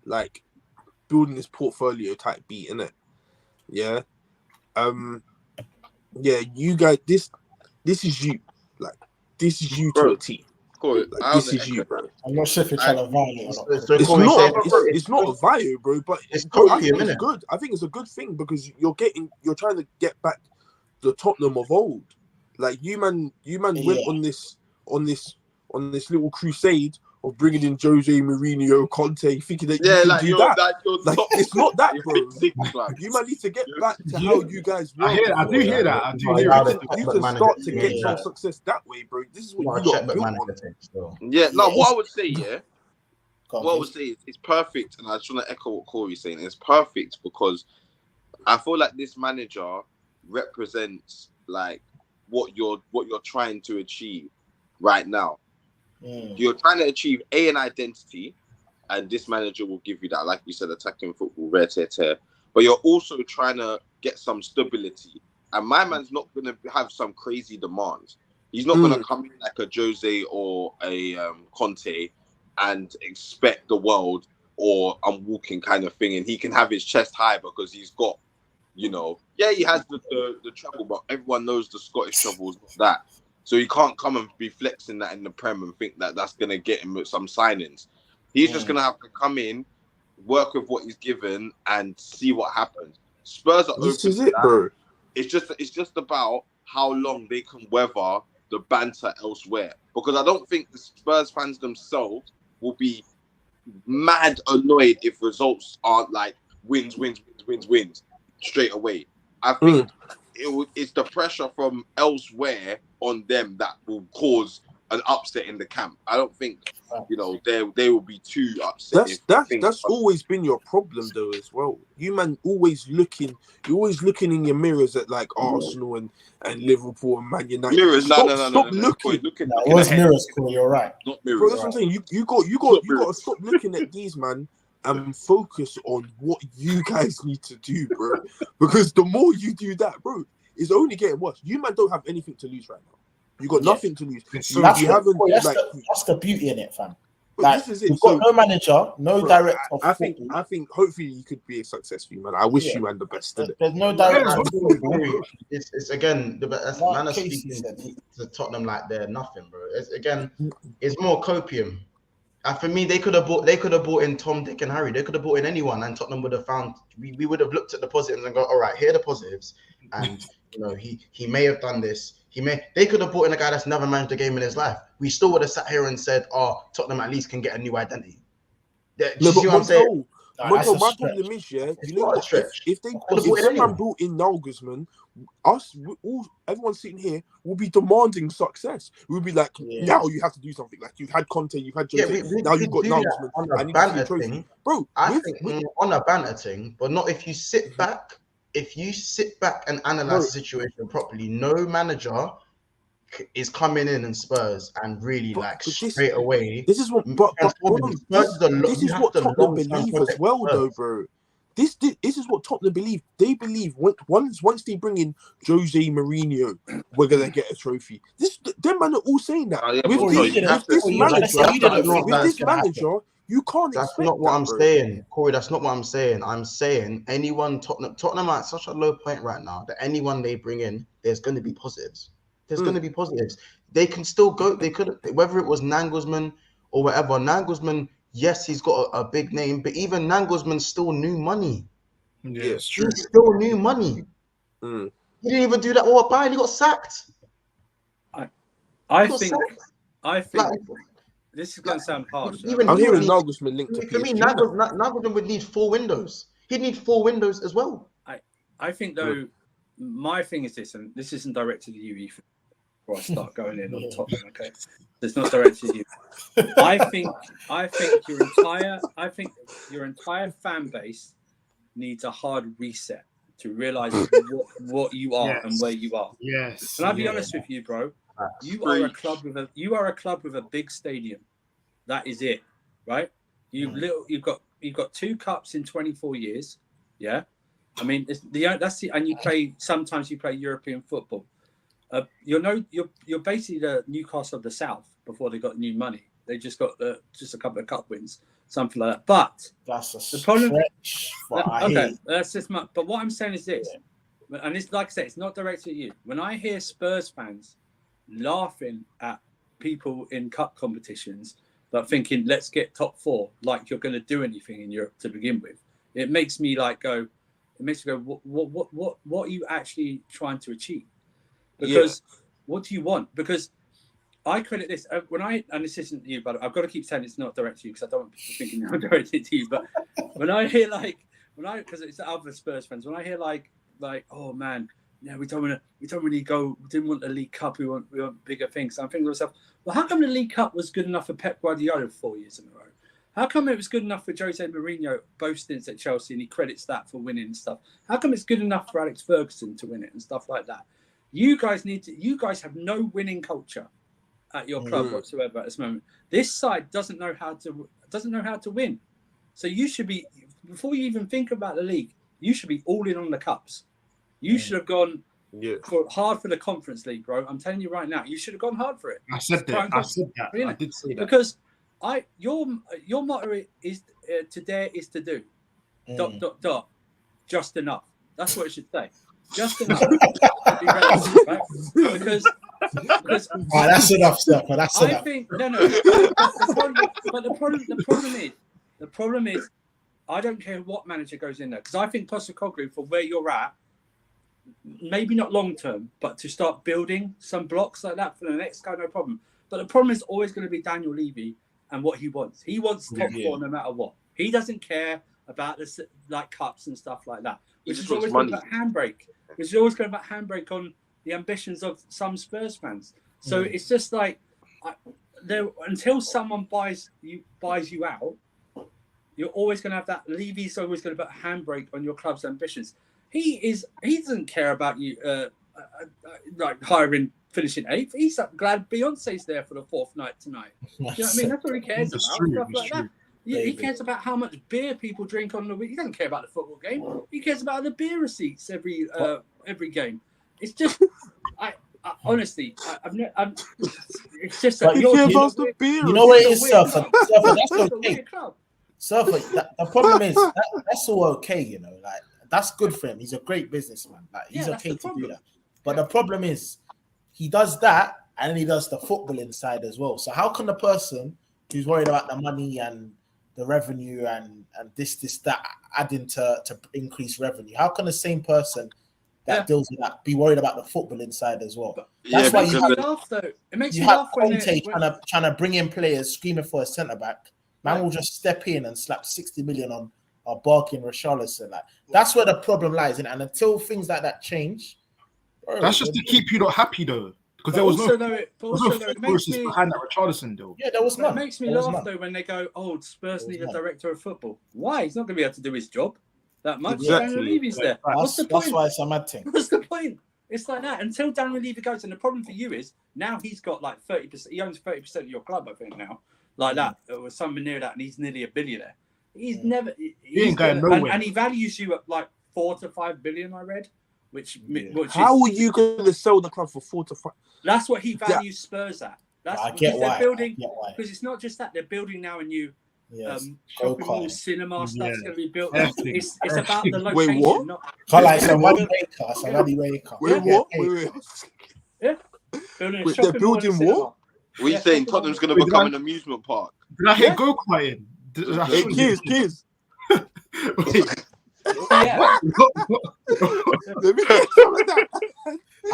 like building this portfolio type beat, innit? Yeah. Yeah, you guys, this is you. Like, this is you to a T. Corey, like, this is you, bro. I'm not sure if you're trying to violate or not. It's not a violate, bro, but it's I think it's good. I think it's a good thing because you're trying to get back the Tottenham of old. Like you man went on this little crusade of bringing in Jose Mourinho, Conte, thinking that you can do that. Like, it's not that, bro. You man need to get back to how you guys were. I do hear that. You can start to get some success that way, bro. This is what you got built on. What I would say, what I would say is it's perfect, and I just want to echo what Corey's saying. It's perfect because I feel like this manager represents like what you're trying to achieve right now. You're trying to achieve an identity, and this manager will give you that. Like you said, attacking football, rare tear. But you're also trying to get some stability. And my man's not going to have some crazy demands. He's not going to come in like a Jose or a Conte and expect the world or I'm walking kind of thing. And he can have his chest high because he's got, he has the treble, but everyone knows the Scottish treble is not that. So he can't come and be flexing that in the Prem and think that that's going to get him some signings. He's just going to have to come in, work with what he's given, and see what happens. Spurs are this open is to it, that. bro. It's just about how long they can weather the banter elsewhere. Because I don't think the Spurs fans themselves will be mad annoyed if results aren't like wins straight away. I think it's the pressure from elsewhere on them that will cause an upset in the camp. I don't think they will be too upset. That's always been your problem though as well. You man always looking in your mirrors at like Arsenal and Liverpool and Man United. Mirrors, stop looking. It was mirrors, cool. You're right. Not mirrors. Bro, that's what I'm saying. You got to stop looking at these man and focus on what you guys need to do, bro. Because the more you do that, bro, it's only getting worse. You man don't have anything to lose right now. You got nothing to lose. That's the beauty in it, fam. Like, this is it. You've got no manager, no director. I think hopefully you could be successful, man. I wish you man the best. There's no director. It's again that's man is speaking to Tottenham like they're nothing, bro. It's more copium. And for me, they could have bought in Tom, Dick, and Harry. They could have bought in anyone, and Tottenham would have found. We would have looked at the positives and go, all right, here are the positives, and he may have done this. They could have brought in a guy that's never managed a game in his life. We still would have sat here and said, "Oh, Tottenham at least can get a new identity." Do you see what I'm saying? My problem is, if someone brought in Nagelsmann, everyone sitting here will be demanding success. We'll be like, now you have to do something. Like you've had Conte, you've had Jose, now you've got Nagelsmann. On a banter thing, bro. I think on a banter thing, but not if you sit back. If you sit back and analyze the situation properly, no manager is coming in Spurs and really straight away. This is what, this is what Tottenham believe as well, though, bro. This is what Tottenham believe. They believe once they bring in Jose Mourinho, we're gonna get a trophy. Them man are all saying that. With this manager. You can't. That's not what I'm saying, Corey. That's not what I'm saying. I'm saying Tottenham are at such a low point right now that anyone they bring in, there's going to be positives. There's going to be positives. They can still go. They could, whether it was Nagelsmann or whatever. Nagelsmann, yes, he's got a big name, but even Nagelsmann still new money. Yeah, it's true. He's still new money. He didn't even do that all Bayern. He got sacked. I think. This is going to sound harsh. I'm hearing Nagelsmann linked to PSG. For me, Nagelsmann would need 4 windows. He'd need 4 windows as well. I think, though, my thing is this, and this isn't directed at you, Ethan, before I start going in on top of it, okay? It's not directed at you. I think your entire fan base needs a hard reset to realize what you are and where you are. Yes. Can I be honest with you, bro? You are a club with a big stadium. That is it, right? You've got 2 cups in 24 years. Yeah, I mean and sometimes you play European football. You're basically the Newcastle of the South before they got new money. They just got just a couple of cup wins, something like that. But that's the problem. Stretch, Okay, that's just my. But what I'm saying is this, and it's like I said, it's not directed at you. When I hear Spurs fans laughing at people in cup competitions, but thinking let's get top 4, like you're going to do anything in Europe to begin with, it makes me go. It makes me go. What are you actually trying to achieve? Because what do you want? Because I credit this and this isn't you, but I've got to keep saying it's not directed to you because I don't want people thinking I'm directed to you. But when I hear because it's other Spurs fans, when I hear like oh man, yeah, we don't really go. We didn't want the League Cup. We want bigger things. So I'm thinking to myself, well, how come the League Cup was good enough for Pep Guardiola 4 years in a row? How come it was good enough for Jose Mourinho both stints at Chelsea and he credits that for winning and stuff? How come it's good enough for Alex Ferguson to win it and stuff like that? You guys have no winning culture at your club whatsoever at this moment. This side doesn't know how to win. So you should be, before you even think about the league, you should be all in on the cups. You should have gone hard for the Conference League, bro. I'm telling you right now, you should have gone hard for it. I said that. I did say that. Because your motto is to dare is to do. ... Just enough. That's what it should say. Just enough. Right? Because that's enough stuff. That's enough. I think no. But the problem is, I don't care what manager goes in there because I think Postecoglou, for where you're at, maybe not long term, but to start building some blocks like that for the next guy, no problem. But the problem is always going to be Daniel Levy and what he wants. He wants top 4 no matter what. He doesn't care about this like cups and stuff like that. Which is always going about handbrake. Which is always going about handbrake on the ambitions of some Spurs fans. So it's just like until someone buys you out, you're always going to have that. Levy's always going to put a handbrake on your club's ambitions. He doesn't care about you like finishing 8th. He's glad Beyonce's there for the 4th night tonight. You know what I mean? That's what he cares about. Stuff like that. He cares about how much beer people drink on the week. He doesn't care about the football game. He cares about the beer receipts every game. It's just, honestly, it's just that you know what it is, Surfer. That's okay. Surfer, the problem is that's all okay, you know. Like that's good for him. He's a great businessman. Like he's okay to do that. But the problem is, he does that and then he does the footballing side as well. So how can the person who's worried about the money and the revenue and this that adding to increase revenue, how can the same person that deals with that be worried about the footballing side as well? That's why you have Conte trying to bring in players screaming for a centre back. Man will just step in and slap 60 million on a barking Richarlison. Like that's where the problem lies. And until things like that change, that's just to keep you not happy though. Because there was no process behind that Richarlison deal. Yeah, there was none. It makes me laugh though when they go, "Oh, Spurs need a director of football." Why? He's not going to be able to do his job that much. Exactly. Daniel Levy's there. What's the point? That's why it's a mad thing. What's the point? It's like that until Daniel Levy goes. And the problem for you is now he's got like 30%. He owns 30% of your club, I think now, like that, or something near that, and he's nearly a billionaire. He's never. He ain't going nowhere. And he values you at like 4 to 5 billion. I read. Which how are you going to sell the club for 4 to 5? That's what he values Spurs at. That's I get why. Building because it's not just that they're building now a new shopping mall, cinema stuff's going to be built. It's about the location. Wait, what? Like somebody Waker. Wait, what? Yeah. They're building what? What are you saying? Tottenham's going to become an amusement park. Did I hear go-karting? Hey, kids. I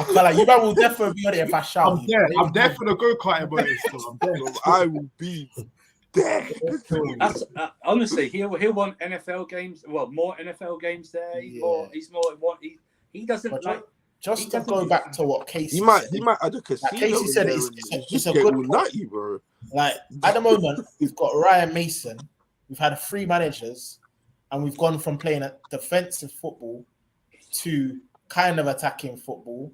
feel like you will definitely be on it if I shout. I'm there for the go-karting, but I will be there. That's, honestly, he'll want NFL games. Well, more NFL games there. He's more. He doesn't like. Just to go back to what Casey he might add a casino. Like Casey said it's a good nutty, bro. Like at the moment, we've got Ryan Mason. We've had 3 managers. And we've gone from playing a defensive football to kind of attacking football.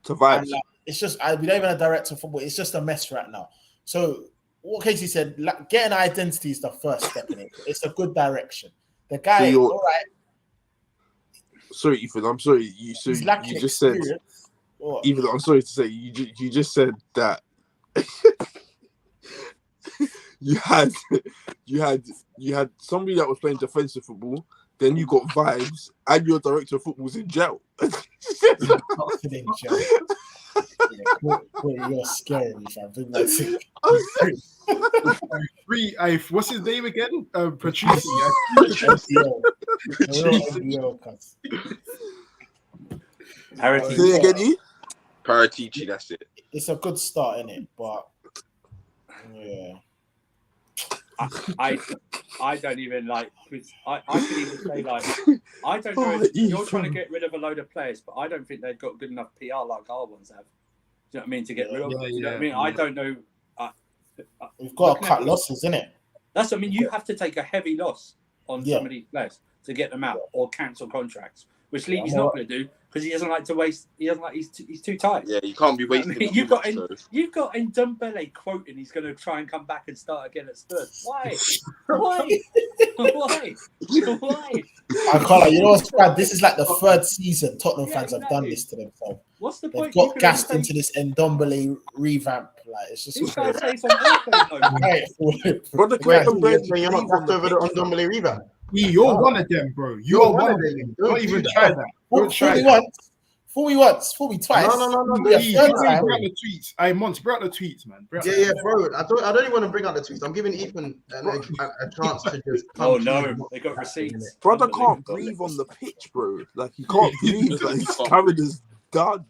To vibes. It's just, we don't even have director of football. It's just a mess right now. So what Casey said, like, getting identity is the first step in it. It's a good direction. The guy, all right. Sorry, Ethan, I'm sorry. You just said Even though I'm sorry to say, you just said that you had somebody that was playing defensive football, then you got Vibes, and your director of football's in jail. You're scary, fam. What's his name again? Patrice. Paratici, that's it. It's a good start, innit? But yeah. I don't even like. I could even say like I don't know if you're trying to get rid of a load of players, but I don't think they've got good enough PR like our ones have. Do you know what I mean? To get rid of them. Do you know what I mean? I don't know. We've got to cut losses, innit? That's what I mean. You have to take a heavy loss on some of these players to get them out or cancel contracts, which Levy's not going to do because he doesn't like to waste. He doesn't like. He's too tight. Yeah, you can't be wasting. You've got Ndombele quoting he's going to try and come back and start again at Spurs. Why? Why? Why? I can't. Like, you know what's bad? This is like the third season Tottenham fans have done this to themselves. What's the They've point? got gassed into this Ndombele revamp. Like it's just. Say something. But the Clayton You're not gassed over the Ndombele revamp. You're one of them, bro. You're one of them. Don't even try that. Don't try that. Fool me once, fool me twice. No. Bring out the tweets. Hey, Monty, bring out the tweets, man. Yeah, bro. I don't even want to bring out the tweets. I'm giving Ethan a chance to just. Oh no, they got receipts. Brother can't breathe on the pitch, bro. Like he can't breathe. Like his cameras done.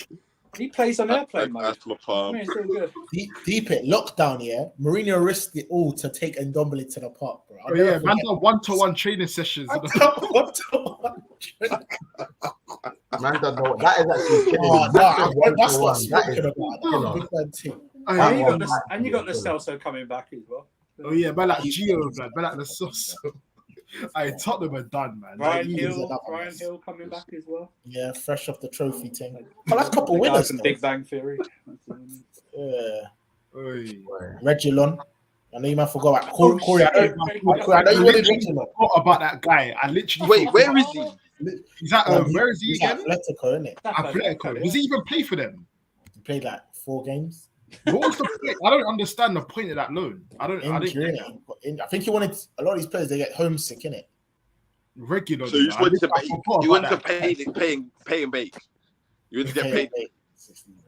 He plays on airplane mode. That's my palm. Man, it's all good. Deep it. Lockdown, yeah. Mourinho risked it all to take Ndombele to the park, bro. Oh, yeah, man's on one-to-one training sessions. One-to-one. Man, that is actually killing. That's what I'm talking about. And you got the Celso coming back as well. Oh yeah, man, like Gio, man, like the sauce. I Tottenham are done, man. Brian Hill coming back as well. Yeah, fresh off the trophy team. Well, that's a couple of winners. Big Bang Theory. Yeah. Oy. Reguilon. I know you might forgot about Corey. I know you wanted Reguilon. What about that guy? I literally. Wait, where is he? He's at where is he again? Atletico, isn't it? Atletico. Does he even play for them? He played like 4 games. What was the point? I don't understand the point of that loan. I think he wanted a lot of these players. They get homesick, innit? Regular. So you just wanted to pay him bait. You wanted to get paid.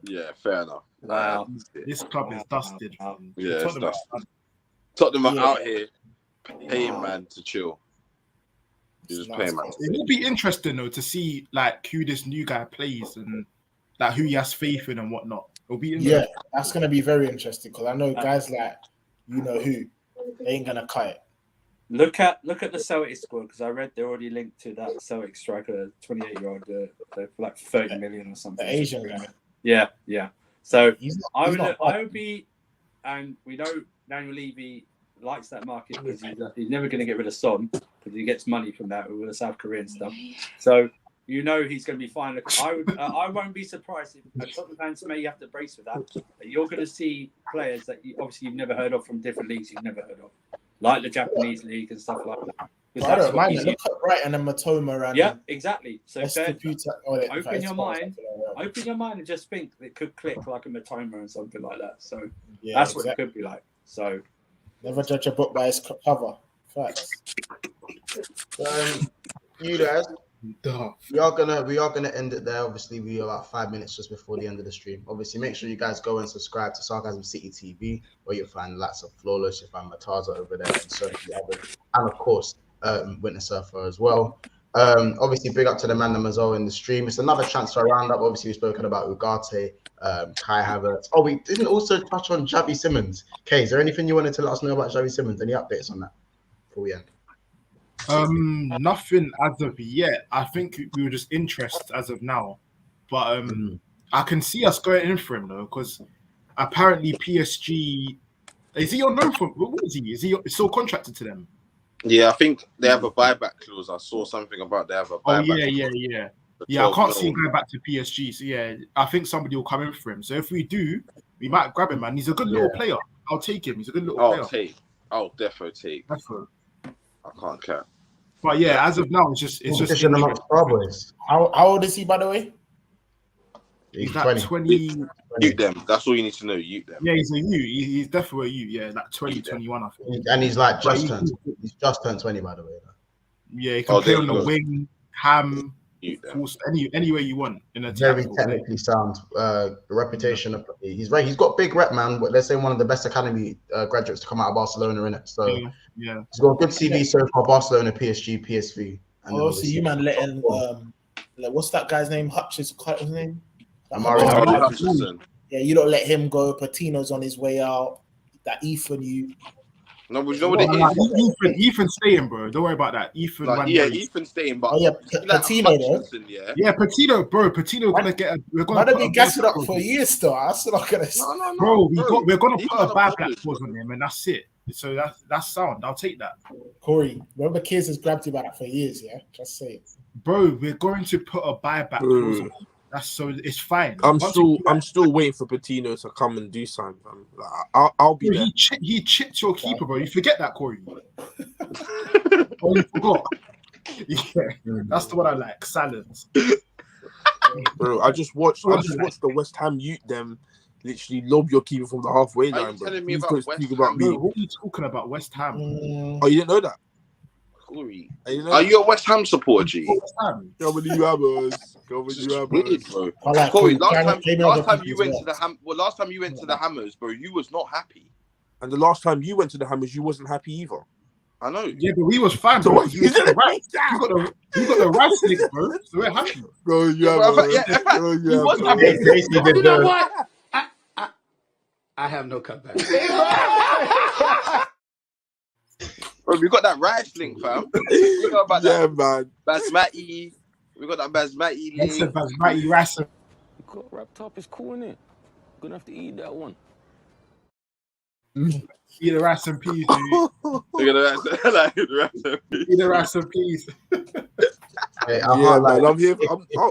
Yeah, fair enough. Wow. This club is dusted. Yeah, it's dusted. Tottenham are out here paying man to chill. Just paying man. It will be interesting though to see like who this new guy plays and like who he has faith in and whatnot. It'll be interesting. Yeah, that's gonna be very interesting because I know guys like who they ain't gonna cut it. Look at the Celtic squad because I read they're already linked to that Celtic striker, 28-year-old, for like 30 million or something. The Asian guy. Yeah. So I would be, and we know Daniel Levy likes that market because he's never going to get rid of Son because he gets money from that with the South Korean stuff. So you know he's going to be fine. I won't be surprised if Tottenham fans may have to brace with that. You're going to see players that you've never heard of from different leagues you've never heard of, like the Japanese league and stuff like that. I don't mind it. Look at Brighton and Matoma and exactly. So open your mind and just think it could click like a Matoma and something like that. So that's what it could be like. So never judge a book by its cover. Facts. You guys, we are gonna end it there. Obviously, we are about 5 minutes just before the end of the stream. Obviously, make sure you guys go and subscribe to Sarcasm City TV, where you'll find lots of Flawless, you'll find Mataza over there, and so many others, and of course, Witness Surfer as well. Obviously, big up to the man Mazo in the stream. It's another transfer roundup. Obviously, we've spoken about Ugarte, Kai Havertz. Oh, we didn't also touch on Xavi Simmons. Okay, is there anything you wanted to let us know about Xavi Simmons? Any updates on that before we end? Nothing as of yet. I think we were just interested as of now, but I can see us going in for him though, because apparently PSG is he on loan for? What is he? Is he still contracted to them? Yeah, I think they have a buyback clause. I saw something about they have a buyback. Oh yeah. I can't see him going back to PSG. So yeah, I think somebody will come in for him. So if we do, we might grab him, man. He's a good little player. I'll take him. He's a good little player. I'll definitely take. Defo. I can't care. But yeah, as of now, it's just amongst our boys. How old is he, by the way? He's that 20. Ute them. That's all you need to know. Ute them. Yeah, he's a U. He's definitely a U. Yeah, like 2021, I think. And he's like he's just turned 20, by the way. Yeah, he can play on the wing, ham, any way you want in a very technically sound. Reputation. He's got big rep, man. But they're saying one of the best academy graduates to come out of Barcelona, in it. So yeah, he's got a good CV so far. Barcelona, PSG, PSV. And obviously, you man letting what's that guy's name? Hutch is quite his name. Hutchinson. Yeah, you don't let him go. Patino's on his way out. That Ethan, you. No, but you know what it is? Ethan's staying, bro. Don't worry about that. Ethan's staying, but Patino, though. Yeah, Patino, bro. Patino's gonna get. We're gonna be gassing up for years still. I'm still not gonna. No, bro. We're gonna put a bad black clause on him, and that's it. So that's sound. I'll take that. Corey, remember Kiers has grabbed you about that for years, yeah? Just say it. Bro, we're going to put a buyback clause on him. That's so it's fine. I'm still waiting for Patino to come and do something. I'll be there. He chipped your keeper, bro. You forget that, Corey. Oh, you forgot. Yeah, that's the one I like. Silence. Bro, I just watched the West Ham Ute them literally lob your keeper from the halfway line. Are you bro. telling me about West Ham? Bro, what are you talking about, West Ham? Oh, you didn't know that? Corey. Are you a West Ham supporter, G? Come with you Hammers. Corey, last time you went to the Hammers, bro, you was not happy. And the last time you went to the Hammers, you wasn't happy either. I know. Yeah, but we was fine, bro. You got the right stick, bro. So we're happy. Bro, you was happy. You know what? I have no comeback. Bro, we got that rice link, fam. We got about that, man. Basmati. We got that Basmati link. That's a Basmati rice. Wrap top is cool, innit? Gonna have to eat that one. Eat the rice and peas, dude. Eat the rice and peas. Hey,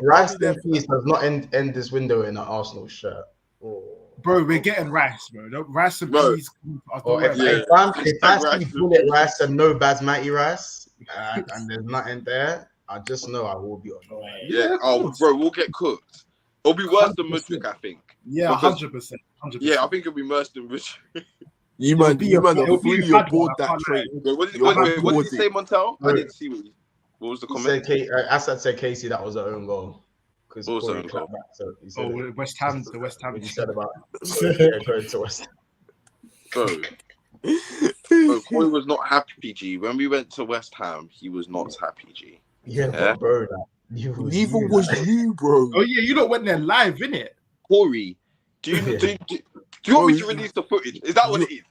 rice and peas does not end this window in an Arsenal shirt. Oh. Bro, we're getting rice, bro. Rice and peas. If I see bullet rice and no basmati rice, and there's nothing there, I just know I will be on the way. Yeah. Oh, bro, we'll get cooked. It'll be worse than Mudrik, I think. Yeah, 100%. Yeah, I think it'll be worse than Mudrik. You man are fully aboard that train. What did he say, Montel? I didn't see what was the comment. Assad said Casey that was her own goal. Also, the West Ham. He said about going to West Ham. Bro, Corey was not happy, G. When we went to West Ham, he was not happy, G. Yeah, bro. Neither was you, bro. Oh yeah, you lot went there live, innit? Corey, do you want me to release the footage? Is that what it is?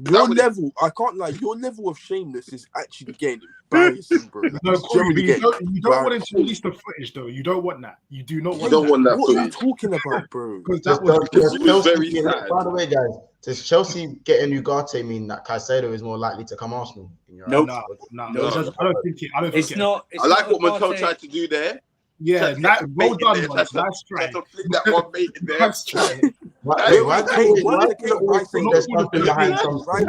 Your level, I can't lie, your level of shameless is actually getting embarrassing, bro. No, Corey, you don't want him to release the footage, though. You don't want that. You do not want that. You don't want that What footage. are you talking about, bro? Because that was very sad. By the way, guys, does Chelsea getting Ugarte mean that Caicedo is more likely to come Arsenal? No. I don't think it. It's not. I like what Montel tried to do there. Yeah, well done, man. Nice try. That one mate in there. Nice try. Why think there's something behind something?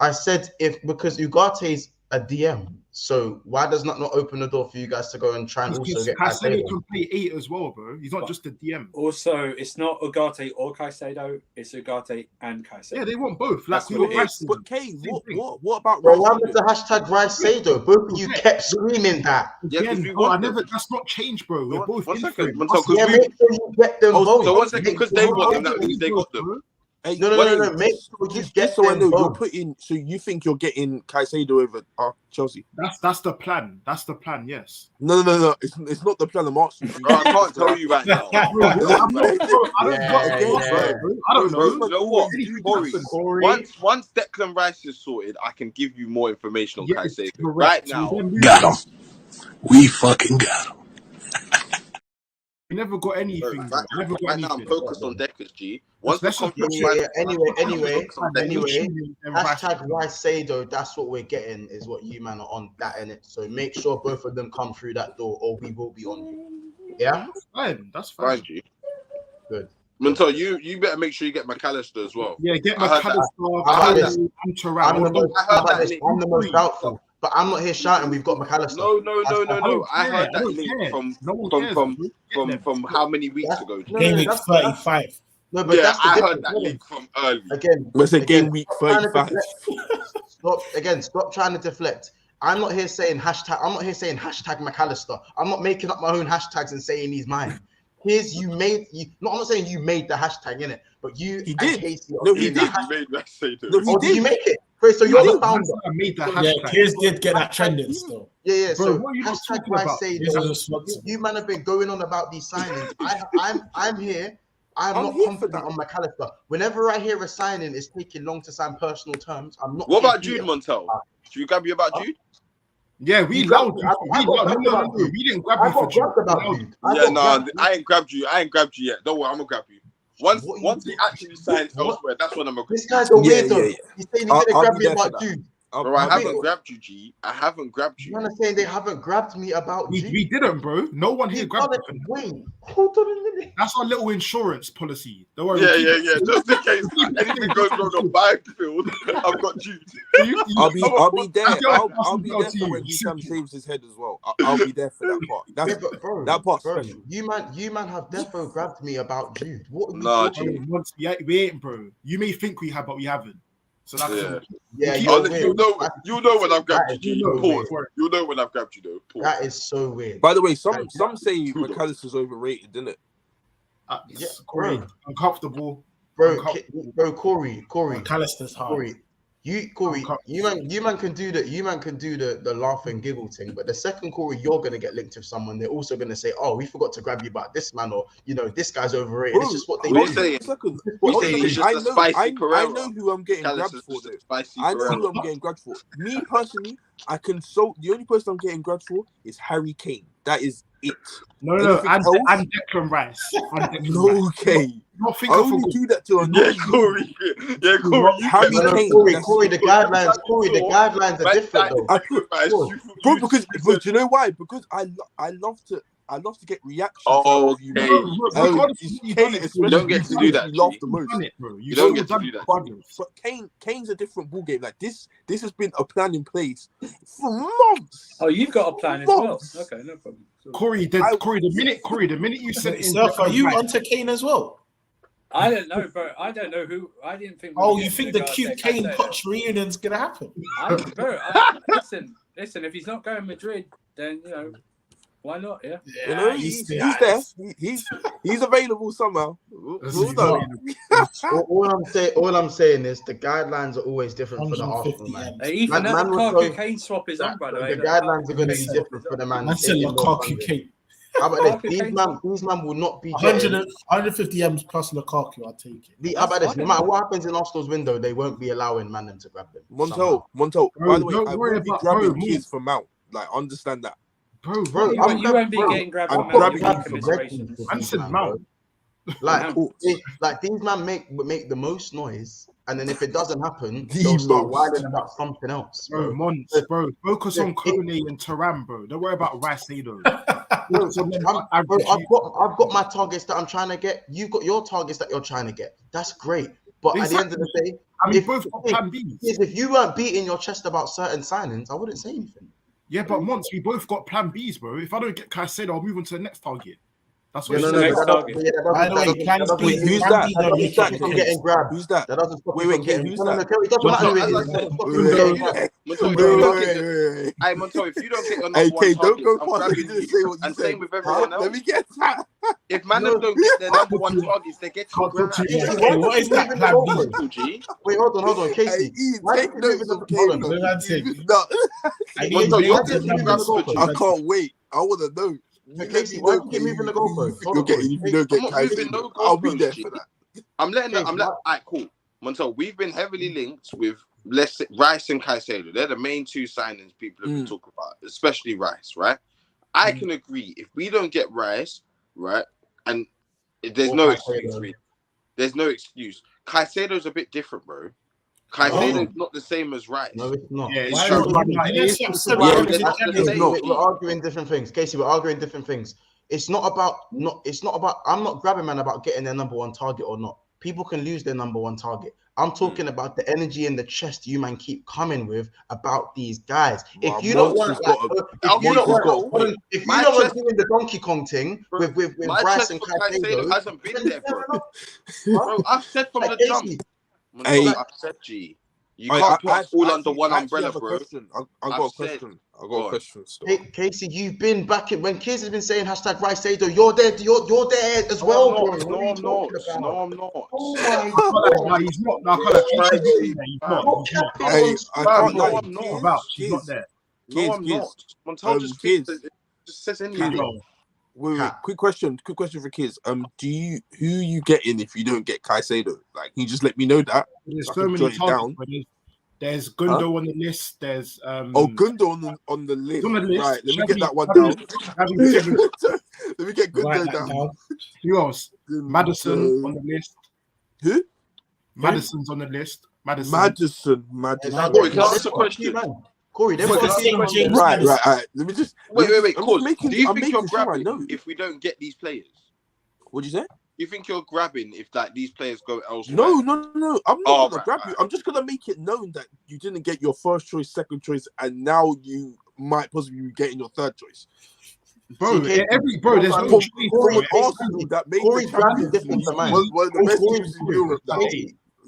I said because Ugarte's a DM, so why does not open the door for you guys to go and try and also get Caicedo can play 8 as well, bro. He's not just a DM. Also, it's not Ugarte or Caicedo. It's Ugarte and Caicedo. Yeah, they want both. Like, but Kane, what about? Bro, why was the hashtag Caicedo? Both of you kept screaming that. That's not changed, bro. We're both in for it. Make sure you get them both. So 1 second, because they want them, that means they got them. Hey, no. Make sure you get so I know both. you're putting. So you think you're getting Caicedo over Chelsea? That's the plan. That's the plan. Yes. No. It's not the plan. I'm asking you. I can't tell you right now. I don't know. You know what, Corey? Once Declan Rice is sorted, I can give you more information on Caicedo. Right now, got him. We fucking got him. We never got anything. Right now, I'm focused on Deckers, G. Anyway. Hashtag Caicedo. That's what we're getting. Is what you man are on that in it. So make sure both of them come through that door, or we will be on you. Yeah, that's fine. G. Good. Montel, you better make sure you get McAllister as well. Yeah, get McAllister. I'm the most doubtful. But I'm not here shouting. We've got McAllister. No. I heard that link from how many weeks ago? Game week 35. No, but that's the I difference. heard that link from early. Again, Let's say game week 35. Stop trying to deflect. I'm not here saying hashtag. I'm not here saying hashtag McAllister. I'm not making up my own hashtags and saying he's mine. I'm not saying you made the hashtag in it, but you. He did. Casey No, he did. Did you make it? So you're the founder. Yeah, Kiers did get that trending still. Yeah. Bro, So what are you not hashtag talking why about? say you man have been going on about these signings. I'm here. I'm not confident on McAllister. Whenever I hear a signing is taking long to sign personal terms, I'm not. What about Jude Montel? Should we grab you about Jude? Yeah, we loved you. We didn't grab you for Jude. I ain't grabbed you. I ain't grabbed you yet. Don't worry, I'm gonna grab you. Once he actually signs elsewhere, that's when I'm gonna. This guy's a weirdo. He's saying he's gonna grab me about Jude. Bro, I haven't grabbed you, G. I haven't grabbed you. You're saying they haven't grabbed me about G. We didn't, bro. No one here grabbed it. Wait, hold on a minute. That's our little insurance policy. Don't worry. Yeah. Just in case anything goes wrong on my field, I've got Jude. I'll be there. I'll be there for when Sam saves his head as well. I'll be there for that part. That part's special. You man have defo grabbed me about Jude. What? Nah, we ain't, bro. You may think we have, but we haven't. So that's you know when I've grabbed you. You know when I've grabbed you though. Pause. That is so weird. By the way, some say McAllister's overrated, isn't it? Corey, uncomfortable. Bro, Corey. McAllister's hard. Corey, you man can do that. You man can do the laugh and giggle thing, but the second Corey, you're gonna get linked with someone. They're also gonna say, "Oh, we forgot to grab you about this man," or this guy's overrated. It's just what they do. Saying it's just a spicy Carrera. I know who I'm getting grabbed for. I know who I'm getting grabbed for. Me personally, I consult. The only person I'm getting grabbed for is Harry Kane. That is it. No, and Declan Rice. No, Kane. I only do that to Corey. Harry Kane. Corey, the guidelines are different though. Bro, because you know why? Because I love to get reactions. Oh, okay. You don't get to do that. You laugh the most. You don't get to do that. But Kane's a different ball game. Like this has been a plan in place for months. Oh, you've got a plan as well. Okay, no problem. Corey, the minute you sent in, are you onto Kane as well? I don't know, bro. I don't know who. I didn't think. Oh, you think the cute Kane Poch reunion's gonna happen? Listen. If he's not going Madrid, then why not? Yeah, he's there. He's available somehow. All I'm saying is the guidelines are always different for the Arsenal man. Even that Lukaku Kane swap is on, by the way. The guidelines are going to be different for the man. That's a Lukaku Kane. How about this? These man will not be 150 M's plus Lukaku. I'll take it. How about this? No matter what happens in Arsenal's window, they won't be allowing them to grab them. Montel. By the way, I won't be grabbing kids for Mount. Like, understand that. Bro, you won't be getting grabbed. I'm grabbing Mount. Like these man make the most noise, and then if it doesn't happen, they'll start whining about something else. Bro, focus on Kone and Thuram, bro. Don't worry about Rice-Nado. I've got my targets that I'm trying to get. You've got your targets that you're trying to get. That's great. But at the end of the day, if you weren't beating your chest about certain signings, I wouldn't say anything. Yeah, but once we both got plan Bs, bro. If I don't get Caicedo, I'll move on to the next target. That's what next target. Who's that? I'm getting grabbed. Who's that? That doesn't stop wait, who's that? Hey, Montel, if you don't get your number one targets, and same with everyone else. Let me get that. If man don't get their number one targets, they get What is that plan B? Wait, hold on, Casey. I can't wait. I want to know. Casey, why do you keep moving the goalpost? If you don't get Caicedo, I'll be there for that. I'm letting. Alright, cool. Montel, we've been heavily linked with Rice and Caicedo. They're the main two signings people have been talking about, especially Rice, right? I can agree. If we don't get Rice, right, and there's no excuse. There's no excuse. Caicedo's a bit different, bro. Caicedo's not the same as Rice. No, it's not. Yeah, it's true. We're arguing different things, Casey. We're arguing different things. It's not about. I'm not grabbing man about getting their number one target or not. people can lose their number one target. I'm talking about the energy and the chest you man keep coming with about these guys. If you don't want, if you don't want doing the Donkey Kong thing with Bryce and Caicedo hasn't been there, bro. Bro, I've said from the jump. Hey, I've said, G. You can't put us all under one umbrella, bro. I got a question. Casey, you've been back when kids have been saying hashtag Caicedo. You're there as well, bro. No, I'm not. Oh my God. He's not. No, he's not there. No, I'm not. Montel just says anything. Wait. Quick question for kids. Who you getting if you don't get Caicedo? Like, can you just let me know that? There's so many targets. There's Gundo on the list. There's Gundo on the list. On the list. Right, let me get that one down. Let me get Gundo down. Who else? Madison on the list. Who? Madison's on the list. Madison. Corey, can I ask a question? Corey, right. Let me just wait. Do you think you're grabbing if we don't get these players? What'd you say? You think you're grabbing if these players go elsewhere? No. I'm not gonna grab you. I'm just gonna make it known that you didn't get your first choice, second choice, and now you might possibly be getting your third choice. Bro, there's no choice from Arsenal that made Corey's grab is different to mine. One of the best teams in Europe.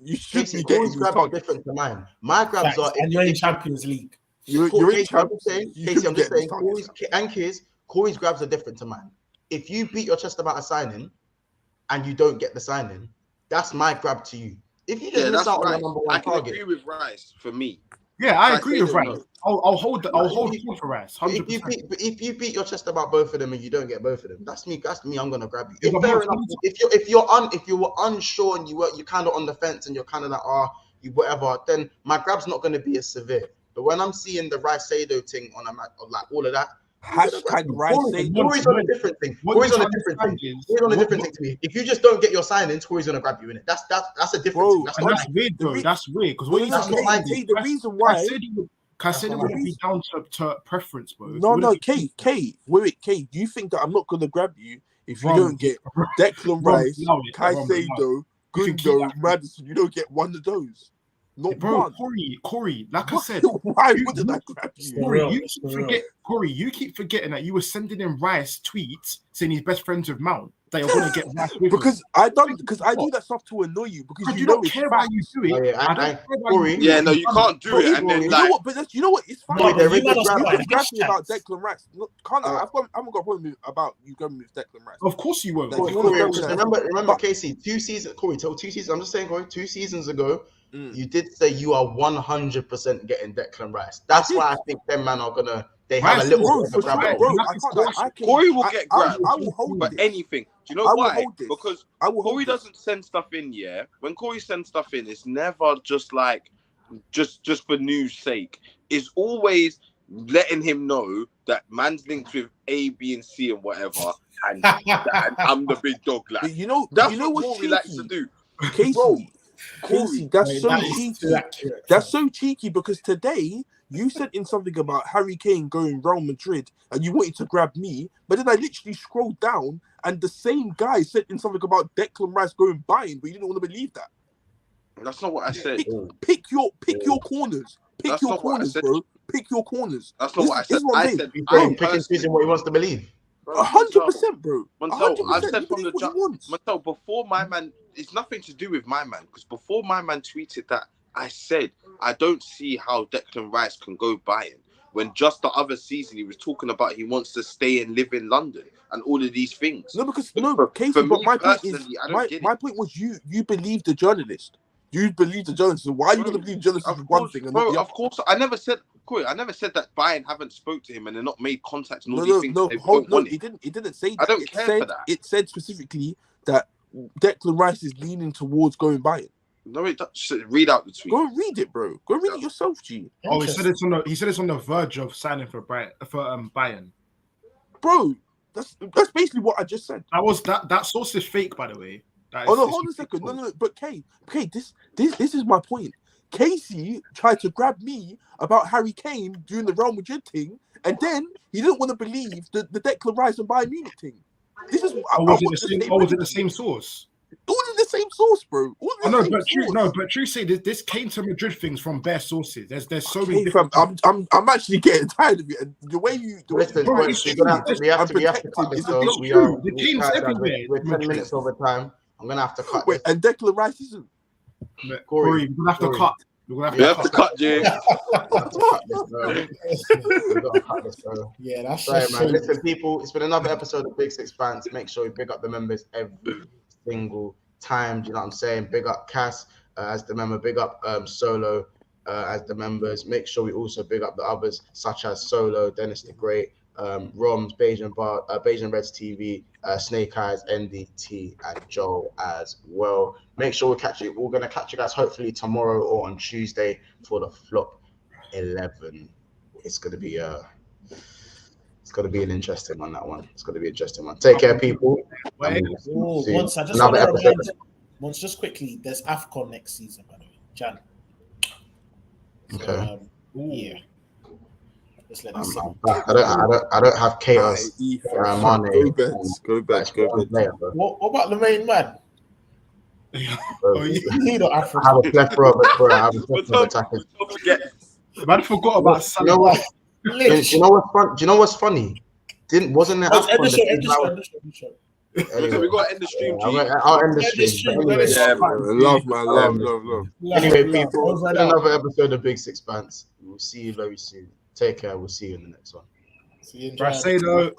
You should be getting your grab different to mine. My grabs are and you're in Champions League. You're in Champions League. Casey, I'm just saying, Corey's grabs are different to mine. If you beat your chest about a signing and you don't get the signing, that's my grab to you. If you just miss out on the number one target, I agree with Rice for me. Yeah, I agree with Rice. I'll hold for Rice. 100%. If you beat your chest about both of them and you don't get both of them, that's me. I'm gonna grab you. Fair enough. If you were unsure and you're kind of on the fence and you're kind of like you whatever, then my grab's not gonna be as severe. But when I'm seeing the Caicedo thing on a match, like all of that. Hashtag Caicedo. Corey's on a different thing. Corey's on a different thing to me. If you just don't get your signings, Corey's gonna grab you in it. That's a different thing. That's weird, though. That's weird because the reason why Caicedo would be down to preference, bro. No, Kate. Wait, Kate. Do you think that I'm not gonna grab you if you don't get Declan Rice, Caicedo, Gundo, Madison? You don't get one of those. Bro, Corey, like I said, why wouldn't I grab you? Corey, you keep forgetting that you were sending in Rice tweets saying he's best friends with Mount. That you're gonna get Rice with because I do that stuff to annoy you because you don't care about you do it. Corey, no, you can't do it. And then you know what? But you know what? It's fine. You can grab me about Declan Rice. I haven't got a problem about you going with Declan Rice. Of course you won't. Remember, Casey, 2 seasons. Corey, 2 seasons. I'm just saying, Corey, 2 seasons ago. You did say you are 100% getting Declan Rice. That's why I think them man are gonna. They have a little bit of a grab. Corey will get grabbed. I will hold for anything. Do you know why? Because Corey doesn't send stuff in. Yeah, when Corey sends stuff in, it's never just like just for news sake. It's always letting him know that man's linked with A, B, and C and whatever, and I'm the big dog. Like that's what Corey likes to do. Casey, that's so cheeky. That's so cheeky because today you sent in something about Harry Kane going Real Madrid and you wanted to grab me, but then I literally scrolled down and the same guy sent in something about Declan Rice going Bayern, but you didn't want to believe that. That's not what I said. Pick your corners. Pick your corners, bro. Pick your corners. That's not what I said. I said picking choosing what he wants to believe. 100%, bro. I've said from the jump. Montel, before my man, it's nothing to do with my man because before my man tweeted that, I said I don't see how Declan Rice can go Bayern when just the other season he was talking about he wants to stay and live in London and all of these things. Casey, but my point is, my point was you believe the journalist. You believe the journalist. So why are you going to believe journalists is one thing and not the other? Of course, I never said that Bayern haven't spoke to him and they're not made contact and all these things. It didn't say that. I don't care for that. It said specifically that Declan Rice is leaning towards going Bayern. No, read out the tweet. Go and read it, bro. Go and read it yourself, G. Oh, he said it's on the verge of signing for Bayern. Bro, that's basically what I just said. That source is fake, by the way. Hold on a second. No, but Kay, this is my point. Casey tried to grab me about Harry Kane doing the Real Madrid thing, and then he didn't want to believe the Declan Rice and Bayern Munich thing. This is was it the same source? All in the same source, bro. All in the same source. But True say this came to Madrid things from bare sources. There's so many Okay, different. I'm actually getting tired of it. And the way you Listen, Bro, we have to cut this. So It's we true. are The team's everywhere. we're 10 minutes over time. I'm gonna have to cut wait, this. and Declan Rice isn't. Corey, we're gonna have to cut. You have to cut, Jay. We have to cut this, bro. We've got to cut this, bro. Yeah, that's Sorry, just man. Listen, people, it's been another episode of Big Six Fans. Make sure you big up the members every single time. Do you know what I'm saying? Big up Cass as the member. Big up Solo as the members. Make sure we also big up the others, such as Solo, Dennis the Great, Roms, Bayesian Reds TV, Snake Eyes, NDT, and Joel as well. Make sure we're gonna catch you guys hopefully tomorrow or on Tuesday for the Flop 11. It's gonna be an interesting one. That one. It's gonna be an interesting one. Take care, people. Once just quickly, there's AFCON next season, by the way, Jan. Okay. Yeah. Just let us I don't have chaos. Go back. What about the main man? You know, I have a plethora of attackers. Man forgot about Salah. Do you know what's funny? Wasn't there? Anyway, we got to end the stream. I'll end the stream. Anyway, Love. Anyway, people, another episode of Big Six Fans. We'll see you very soon. Take care. We'll see you in the next one. See you in Brasado.